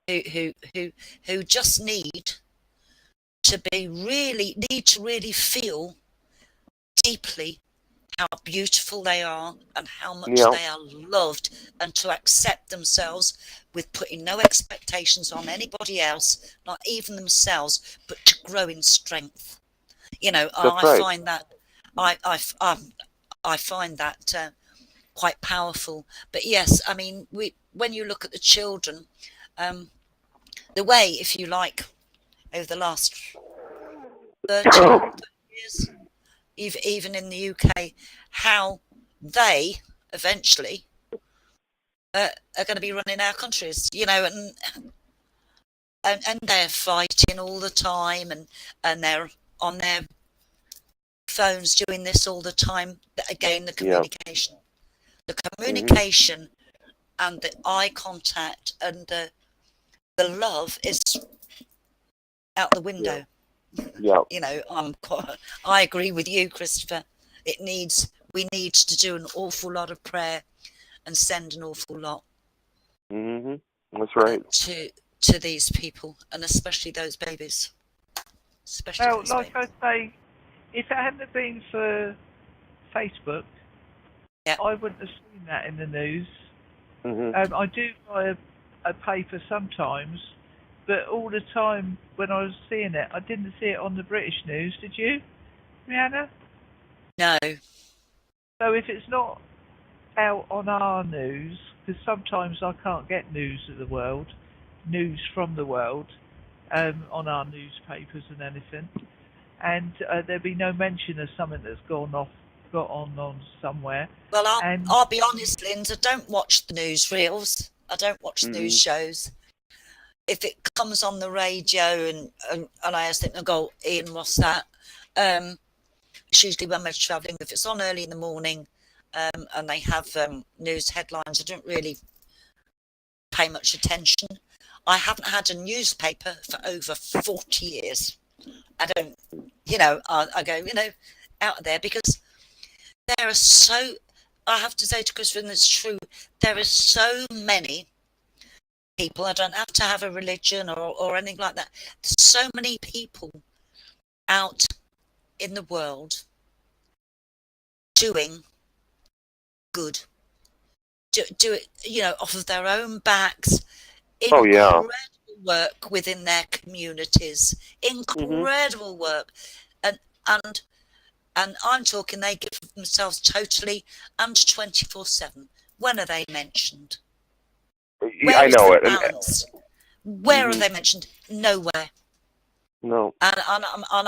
who just need to really feel deeply how beautiful they are and how much they are loved, and to accept themselves with putting no expectations on anybody else, not even themselves, but to grow in strength. I find that I find that quite powerful. But yes, I mean, when you look at the children, the way, if you like, over the last 30 years, even in the UK, how they eventually are going to be running our countries, and they're fighting all the time, and they're on their phones doing this all the time. Again, the communication. The communication and the eye contact and the love is out the window. I agree with you, Christopher. We need to do an awful lot of prayer and send an awful lot. That's right. To these people, and especially those babies. I say, if it hadn't been for Facebook, I wouldn't have seen that in the news. I do buy a paper sometimes, but all the time when I was seeing it, I didn't see it on the British news. Did you, Rihanna? No. So if it's not out on our news, because sometimes I can't get news from the world, on our newspapers and anything, and there'd be no mention of something that's got on somewhere. Well, I'll be honest, Linda, I don't watch the newsreels. I don't watch the news shows. If it comes on the radio and I think, I go, Ian, what's that? It's usually when we're travelling. If it's on early in the morning and they have news headlines, I don't really pay much attention. I haven't had a newspaper for over 40 years. I don't, I go, out of there, because there are so, I have to say to Christopher, and it's true, there are so many people. I don't have to have a religion or anything like that. There's so many people out in the world doing good. Do it, off of their own backs. Incredible work within their communities. Incredible work. And I'm talking, they give themselves totally and 24/7. When are they mentioned? Where I is know the it. balance? Where are they mentioned? Nowhere. No. And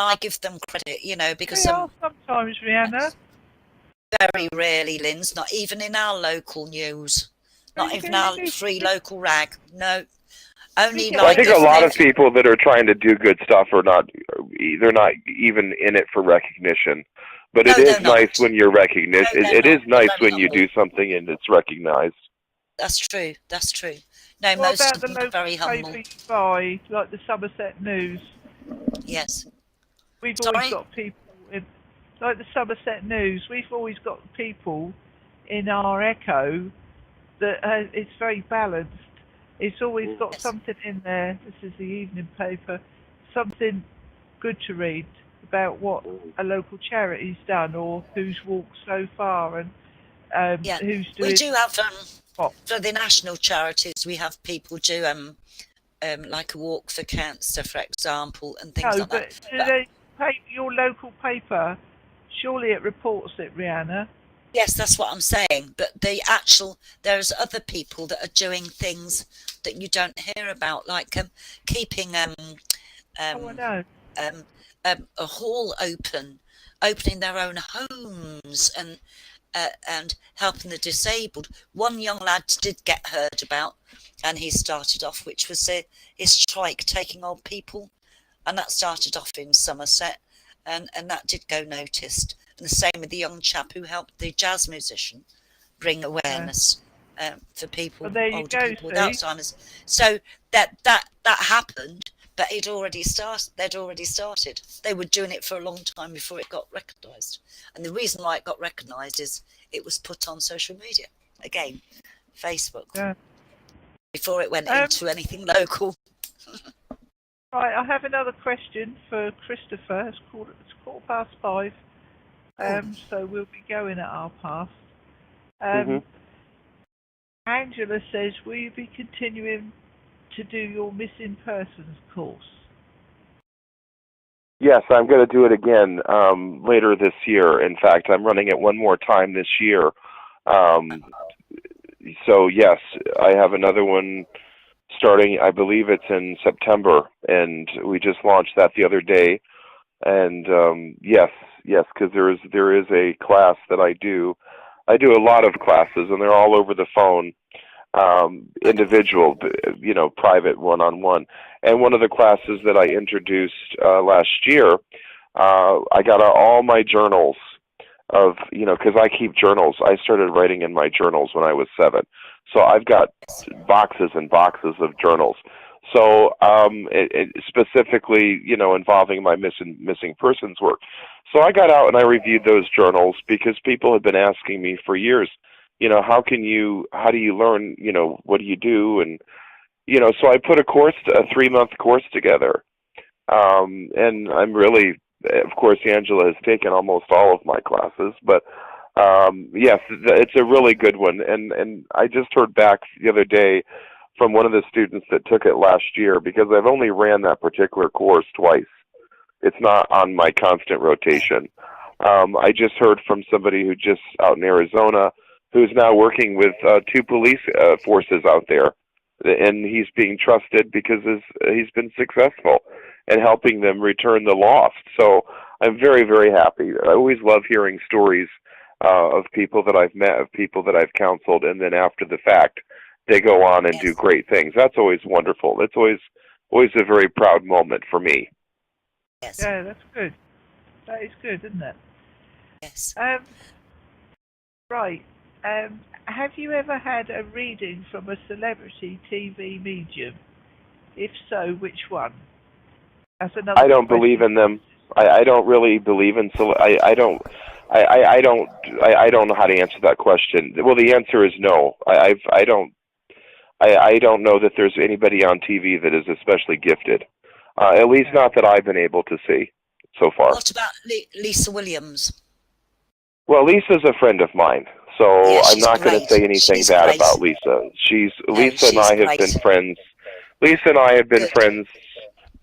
I give them credit, because They are sometimes, Rihanna. very rarely, Lynn's, not even in our local news, not even our free local rag. No, only Well, I like think a lot of people that are trying to do good stuff are not. They're not even in it for recognition. But it is nice when you're recognized. It is nice when you do something and it's recognized. That's true. That's true. No, what most about of the them are local very humble. paper you buy, like the Somerset News? Yes. We've always got people in, like the Somerset News. We've always got people in our Echo that it's very balanced. It's always got something in there. This is the evening paper. Something good to read about what a local charity's done or who's walked so far and who's doing. We do have for the national charities. We have people do like a walk for cancer, for example, and things like that. Do they pay your local paper? Surely it reports it, Rihanna. Yes, that's what I'm saying. But there's other people that are doing things that you don't hear about, like keeping a hall opening their own homes and helping the disabled. One young lad did get heard about, and he started off, which was his strike taking old people, and that started off in Somerset, and that did go noticed. And the same with the young chap who helped the jazz musician bring awareness for people, older people with Alzheimer's. So that happened, but they'd already started. They were doing it for a long time before it got recognised. And the reason why it got recognised is it was put on social media. Again, Facebook. Before it went into anything local. Right, I have another question for Christopher. It's 5:15. So we'll be going at 5:30. Angela says, will you be continuing to do your missing persons course? Yes, I'm going to do it again later this year. In fact, I'm running it one more time this year. So yes, I have another one starting, I believe it's in September, and we just launched that the other day. And yes, because there is a class that I do. I do a lot of classes, and they're all over the phone, individual, private, one-on-one. And one of the classes that I introduced last year, I got all my journals of, because I keep journals. I started writing in my journals when I was 7. So I've got boxes and boxes of journals. So it specifically, involving my missing persons work. So I got out and I reviewed those journals because people had been asking me for years, how do you learn, what do you do? And, so I put a 3-month course together. And I'm really, of course, Angela has taken almost all of my classes, but yes, it's a really good one. And I just heard back the other day from one of the students that took it last year, because I've only ran that particular course twice. It's not on my constant rotation. I just heard from somebody who just out in Arizona who's now working with 2 police forces out there, and he's being trusted because he's been successful in helping them return the lost. So I'm very, very happy. I always love hearing stories of people that I've met, of people that I've counseled, and then after the fact, they go on and do great things. That's always wonderful. It's always a very proud moment for me. Yes. Yeah, that's good. That is good, isn't it? Yes. Right. Have you ever had a reading from a celebrity TV medium? If so, which one? That's another I don't believe in them. I don't really believe in I don't know how to answer that question. Well, the answer is no. I don't know that there's anybody on TV that is especially gifted. At least not that I've been able to see so far. What about Lisa Williams? Well, Lisa's a friend of mine, so I'm not going to say anything bad about Lisa. Lisa and I have been friends Lisa and I have been Good. friends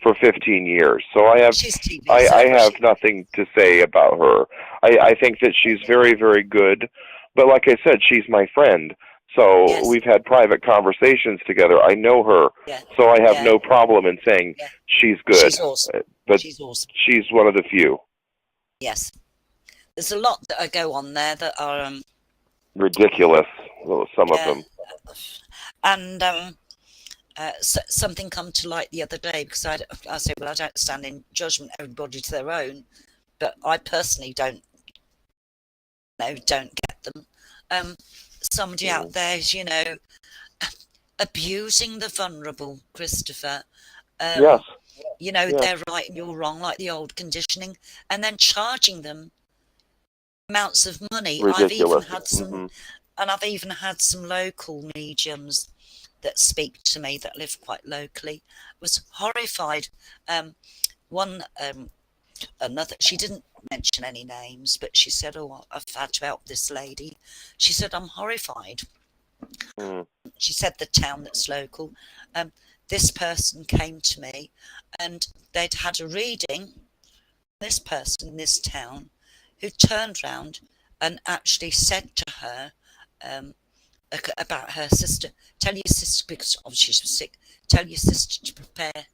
for 15 years, so I have She's TV, I have nothing to say about her. I think that she's very, very good, but like I said, she's my friend. So Yes. we've had private conversations together. I know her, Yeah. so I have Yeah. no problem in saying Yeah. she's good. She's awesome. But she's awesome. she's one of the few. Yes. There's a lot that go on there that are Ridiculous. Well, some of them. And something come to light the other day, because I say, well, I don't stand in judgment, everybody to their own, but I personally don't get them. Somebody out there is, abusing the vulnerable, Christopher. Yes. They're right and you're wrong, like the old conditioning, and then charging them amounts of money. Ridiculous. I've even had some local mediums that speak to me that live quite locally. Was horrified. Another, she didn't mention any names, but she said, "Oh, I've had to help this lady." She said, "I'm horrified." She said the town that's local. This person came to me, and they'd had a reading. This person in this town, who turned round and actually said to her about her sister, "Tell your sister," because obviously she was sick, "tell your sister to prepare,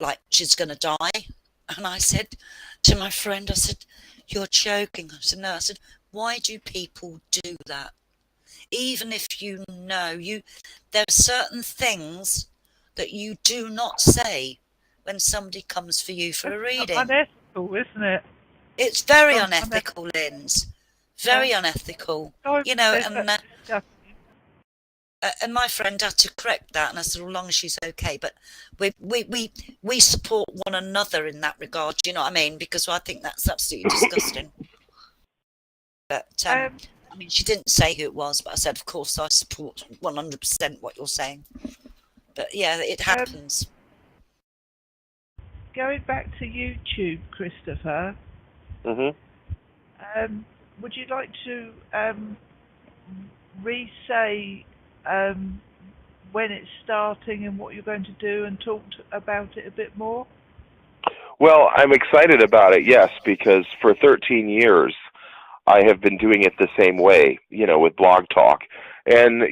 like she's going to die." And I said to my friend, I said, "You're joking." I said, "No." I said, "Why do people do that? Even if you know, there are certain things that you do not say when somebody comes for you for a reading." Unethical, isn't it? It's very unethical, Linz. Very unethical. And my friend had to correct that, and I said, "As long as she's okay." But we support one another in that regard. Do you know what I mean? Because I think that's absolutely disgusting. But she didn't say who it was, but I said, of course, I support 100% what you're saying. But yeah, it happens. Going back to YouTube, Christopher. Would you like to re-say when it's starting and what you're going to do, and talk about it a bit more? Well, I'm excited about it, yes, because for 13 years I have been doing it the same way, with Blog Talk. And,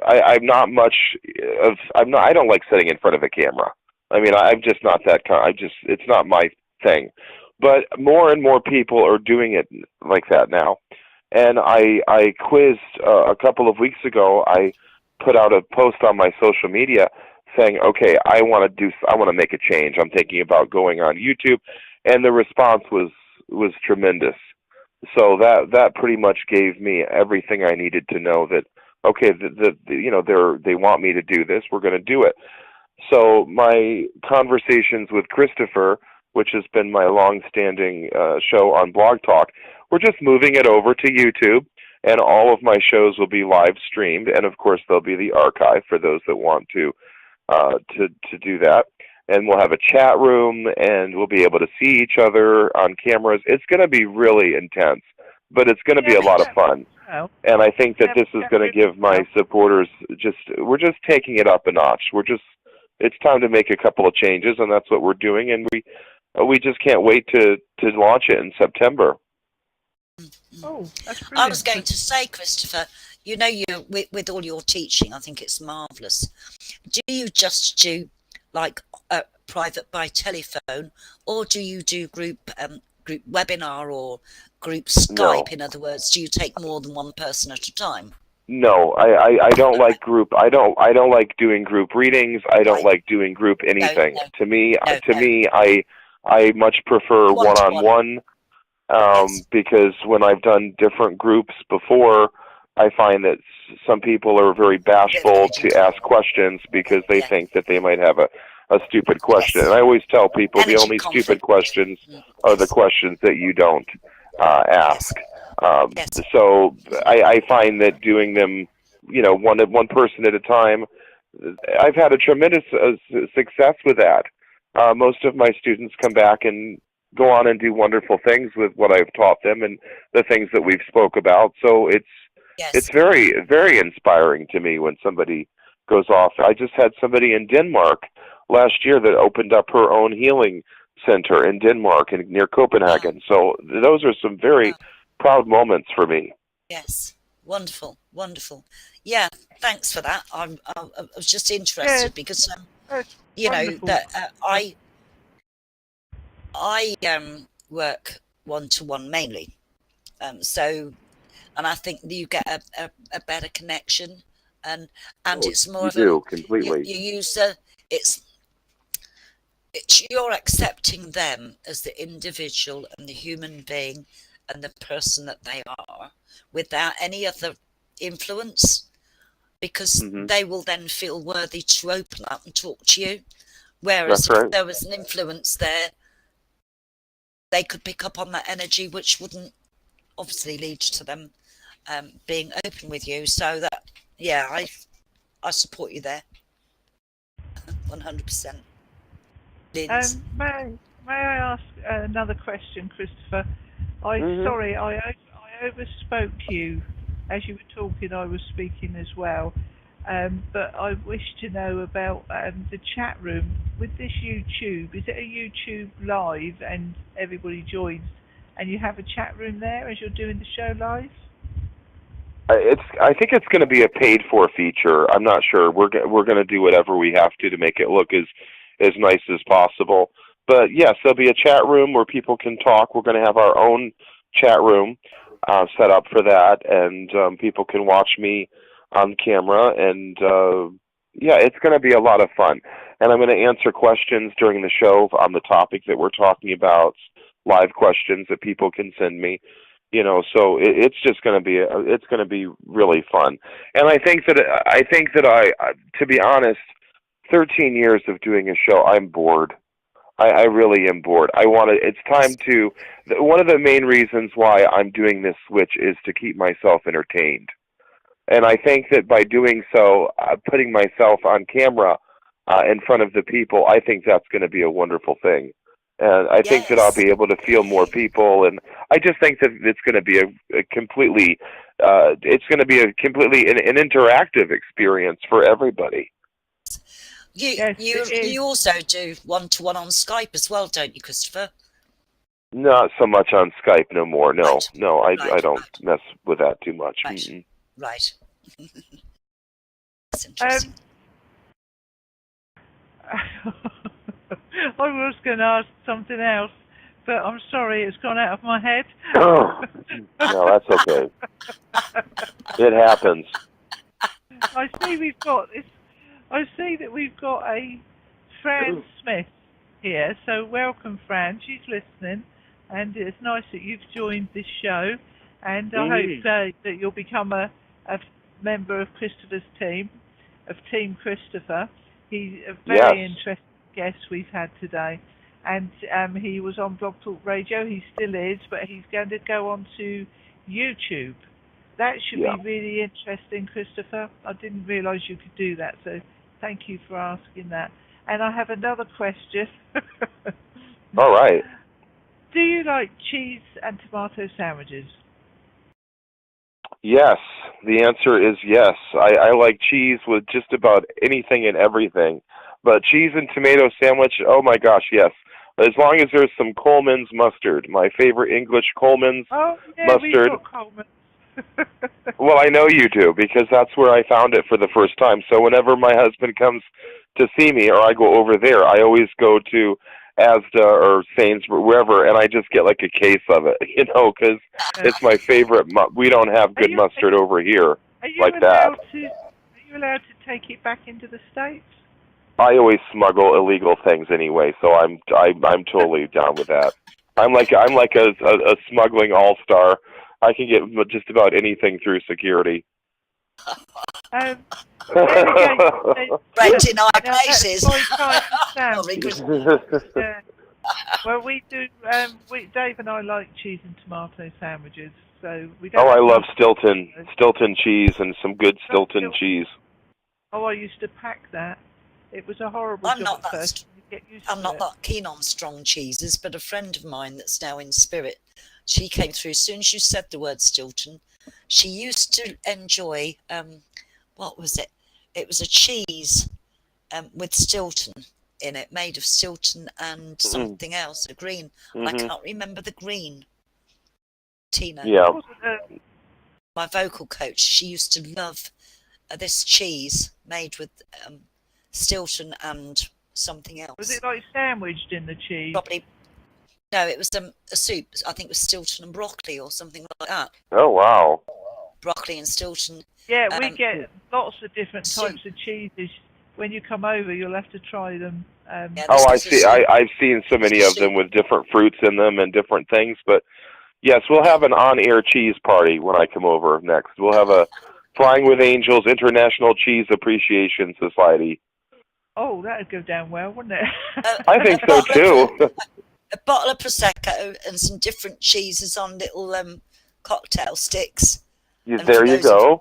I'm not much of, I don't like sitting in front of a camera. I mean, I'm just not that kind. It's not my thing. But more and more people are doing it like that now. And I quizzed a couple of weeks ago. I put out a post on my social media saying, okay, I want to make a change. I'm thinking about going on YouTube. And the response was tremendous. So that pretty much gave me everything I needed to know that, okay, they want me to do this. We're going to do it. So my conversations with Christopher, which has been my long-standing show on Blog Talk, we're just moving it over to YouTube, and all of my shows will be live streamed, and of course there'll be the archive for those that want to do that. And we'll have a chat room, and we'll be able to see each other on cameras. It's going to be really intense, but it's going to be a lot of fun. And I think that this is going to give my supporters we're just taking it up a notch. It's time to make a couple of changes, and that's what we're doing, and we just can't wait to launch it in September. Oh, that's brilliant. I was going to say, Christopher, with all your teaching, I think it's marvellous. Do you just do like private by telephone, or do you do group webinar or group Skype? No. In other words, do you take more than one person at a time? No, I don't like group. I don't like doing group readings. I don't like doing group anything. No. To me, I much prefer one-on-one. Because when I've done different groups before, I find that some people are very bashful to ask questions because they think that they might have a stupid question. And I always tell people the only stupid questions are the questions that you don't ask. So I find that doing them, one person at a time, I've had a tremendous success with that. Most of my students come back and go on and do wonderful things with what I've taught them and the things that we've spoke about. So it's very, very inspiring to me when somebody goes off. I just had somebody in Denmark last year that opened up her own healing center in Denmark and near Copenhagen. So those are some very proud moments for me. Yes, wonderful, wonderful. Yeah, thanks for that. I was just interested because you wonderful. know that I work one-to-one mainly, so, and I think you get a better connection, and it's more of a completely. You use it's you're accepting them as the individual and the human being and the person that they are, without any other influence, because they will then feel worthy to open up and talk to you. Whereas if there was an influence there, they could pick up on that energy, which wouldn't obviously lead to them being open with you. So that, yeah, I support you there 100%. May I ask another question, Christopher? Sorry, I overspoke you. As you were talking, I was speaking as well. But I wish to know about the chat room with this YouTube. Is it a YouTube live and everybody joins, and you have a chat room there as you're doing the show live? I think it's going to be a paid-for feature. I'm not sure. We're going to do whatever we have to make it look as nice as possible. But yes, there'll be a chat room where people can talk. We're going to have our own chat room set up for that, and people can watch me on camera. And yeah, it's going to be a lot of fun. And I'm going to answer questions during the show on the topic that we're talking about, live questions that people can send me. You know, so it's just going to be really fun. And I think that I, to be honest, 13 years of doing a show, I'm bored. I really am bored. It's time to, one of the main reasons why I'm doing this switch is to keep myself entertained. And I think that by doing so, putting myself on camera in front of the people, I think that's going to be a wonderful thing. And I think that I'll be able to feel more people, and I just think that it's going to be a completely an interactive experience for everybody. You also do one-to-one on Skype as well, don't you, Christopher? Not so much on Skype no more. No, I don't mess with that too much. Right. That's interesting. I was going to ask something else, but I'm sorry, it's gone out of my head. Oh, no, that's okay. It happens. I see that we've got a Fran Smith here, so welcome, Fran. She's listening, and it's nice that you've joined this show, and I hope that you'll become a member of Christopher's team, of Team Christopher. He's a very interesting guest we've had today, and he was on Blog Talk Radio. He still is, but he's going to go on to YouTube. That should be really interesting, Christopher. I didn't realise you could do that, so thank you for asking that. And I have another question. All right. Do you like cheese and tomato sandwiches? Yes. The answer is yes. I like cheese with just about anything and everything. But cheese and tomato sandwich, oh my gosh, yes. As long as there's some Coleman's mustard, my favorite English Coleman's mustard. We've got Coleman's. Well, I know you do, because that's where I found it for the first time. So whenever my husband comes to see me or I go over there, I always go to Asda or Sainsbury's, wherever, and I just get like a case of it, because it's my favorite. We don't have good mustard over here like that. Are you allowed to take it back into the States? I always smuggle illegal things anyway, so I'm totally down with that. I'm like a smuggling all-star. I can get just about anything through security. Right in our places. Well, we do. Dave and I like cheese and tomato sandwiches, so we don't. Oh, I love Stilton cheese and some good Stilton cheese. Oh, I used to pack that. It was a horrible job at first. I'm not that keen on strong cheeses, but a friend of mine that's now in spirit, she came through as soon as you said the word Stilton. She used to enjoy, what was it? it was a cheese with Stilton in it, made of Stilton and something else, a green. I can't remember the green. Tina. Yeah. My vocal coach, she used to love this cheese made with Stilton and something else. Was it like sandwiched in the cheese? Probably. No, it was a soup. I think it was Stilton and broccoli or something like that. Oh, wow. Broccoli and Stilton. Yeah, we get lots of different types of cheeses. When you come over, you'll have to try them. I see. I've seen so many of them with different fruits in them and different things. But yes, we'll have an on-air cheese party when I come over next. We'll have a Flying with Angels International Cheese Appreciation Society. Oh, that'd go down well, wouldn't it? I think so too. A bottle of Prosecco and some different cheeses on little cocktail sticks. There you go.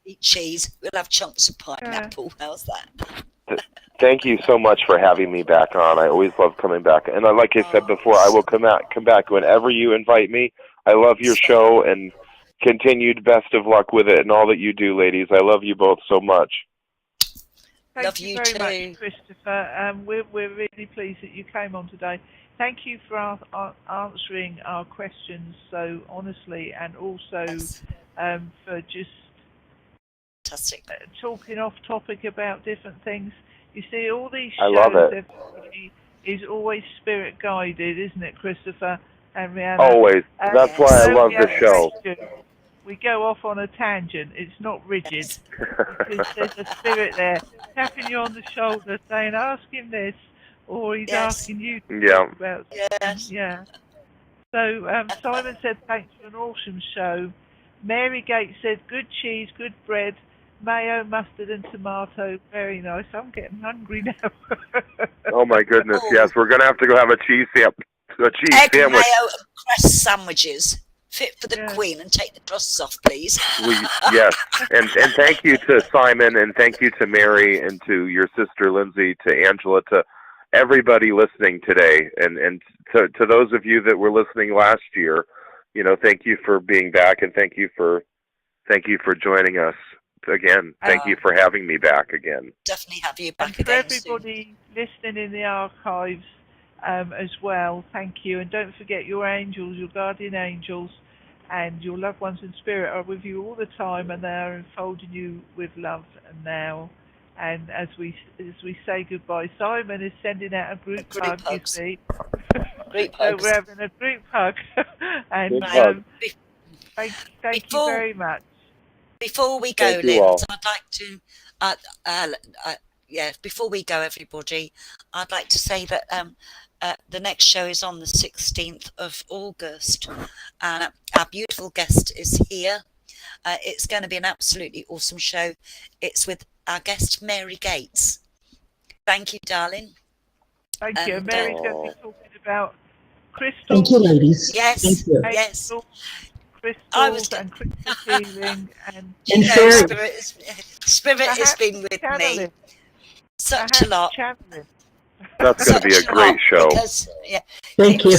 Eat cheese. We'll have chunks of pineapple. How's that? Thank you so much for having me back on. I always love coming back. And like I said before, I will come back whenever you invite me. I love your show, and continued best of luck with it and all that you do, ladies. I love you both so much. Thank you very much, Christopher. We're really pleased that you came on today. Thank you for answering our questions so honestly, and also for just talking off topic about different things. You see, all these shows, everybody is always spirit guided, isn't it, Christopher and Rihanna? Always. That's why I love the show. We go off on a tangent. It's not rigid. Because there's a spirit there tapping you on the shoulder saying, ask him this, or he's asking you to talk about something. Yeah. So Simon said, thanks for an awesome show. Mary Gates said, good cheese, good bread, mayo, mustard and tomato. Very nice. I'm getting hungry now. Oh my goodness, yes. We're going to have to go have a cheese sandwich. Egg, mayo and crust sandwiches. Fit for the Queen, and take the crusts off, please. Yes, and thank you to Simon, and thank you to Mary, and to your sister Lindsay, to Angela, to everybody listening today, and to those of you that were listening last year. Thank you for being back, and thank you for joining us again. Thank you for having me back again. Definitely have you back again. And for everybody listening in the archives as well, thank you. And don't forget your angels, your guardian angels, and your loved ones in spirit are with you all the time, and they are enfolding you with love now. And as we say goodbye, Simon is sending out a group hug, you see. So we're having a group hug. And thank you very much. Before we go, Linz, I'd like to, before we go, everybody, I'd like to say that the next show is on the 16th of August, and our beautiful guest is here. It's going to be an absolutely awesome show. It's with our guest, Mary Gates. Thank you, darling. Thank you. Mary's going to be talking about crystals. Thank you, ladies. Yes, thank you. Yes. Crystals and crystal healing. And Spirit has been with me. Such a lot. That's going to be a great show. Because, Thank you.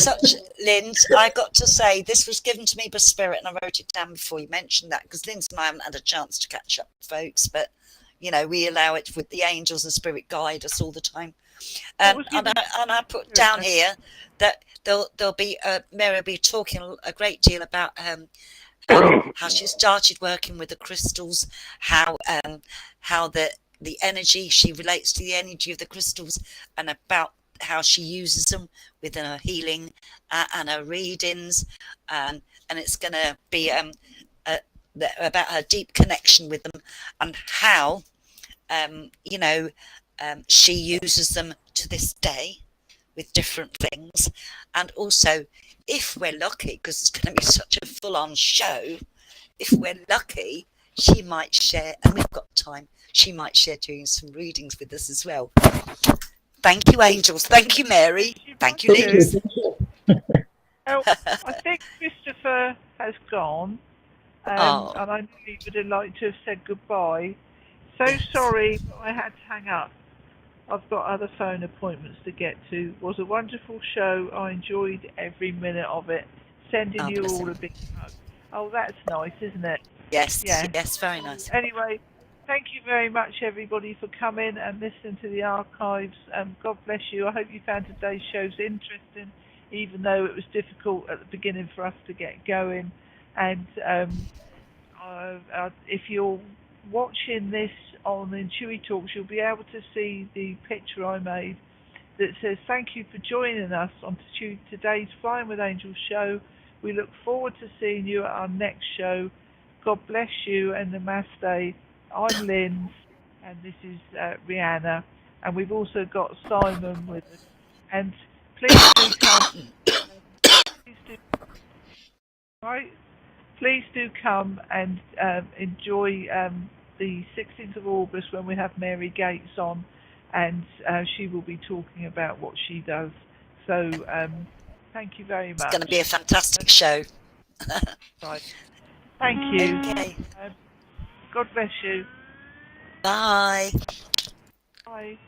Linz, I got to say, this was given to me by Spirit, and I wrote it down before you mentioned that, because Linz and I haven't had a chance to catch up, folks, but, we allow it with the angels and Spirit guide us all the time. And I put down here that there'll be, Mary will be talking a great deal about how she started working with the crystals, how the energy, she relates to the energy of the crystals, and about how she uses them within her healing and her readings, and it's going to be about her deep connection with them, and how she uses them to this day with different things. And also, if we're lucky, because it's going to be such a full-on show, if we're lucky, she might share, and we've got time, she might share doing some readings with us as well. Thank you, angels. Thank you, Mary. Thank you, Liz. Well, I think Christopher has gone, and I knew he would have liked to have said goodbye. So sorry, but I had to hang up. I've got other phone appointments to get to. It was a wonderful show. I enjoyed every minute of it. Sending you all a big hug. Oh, that's nice, isn't it? Yes, yes, very nice. Anyway, Thank you very much, everybody, for coming and listening to the archives. God bless you. I hope you found today's shows interesting, even though it was difficult at the beginning for us to get going. And if you're watching this on IntuiTalks, you'll be able to see the picture I made that says, "Thank you for joining us on today's Flying with Angels show. We look forward to seeing you at our next show. God bless you and namaste. I'm Lynn, and this is Rihanna, and we've also got Simon with us. And please do come. Please do, right? Please do come and enjoy the 16th of August when we have Mary Gates on, and she will be talking about what she does. So thank you very much. It's going to be a fantastic show. Right. Thank you. Okay. God bless you. Bye. Bye.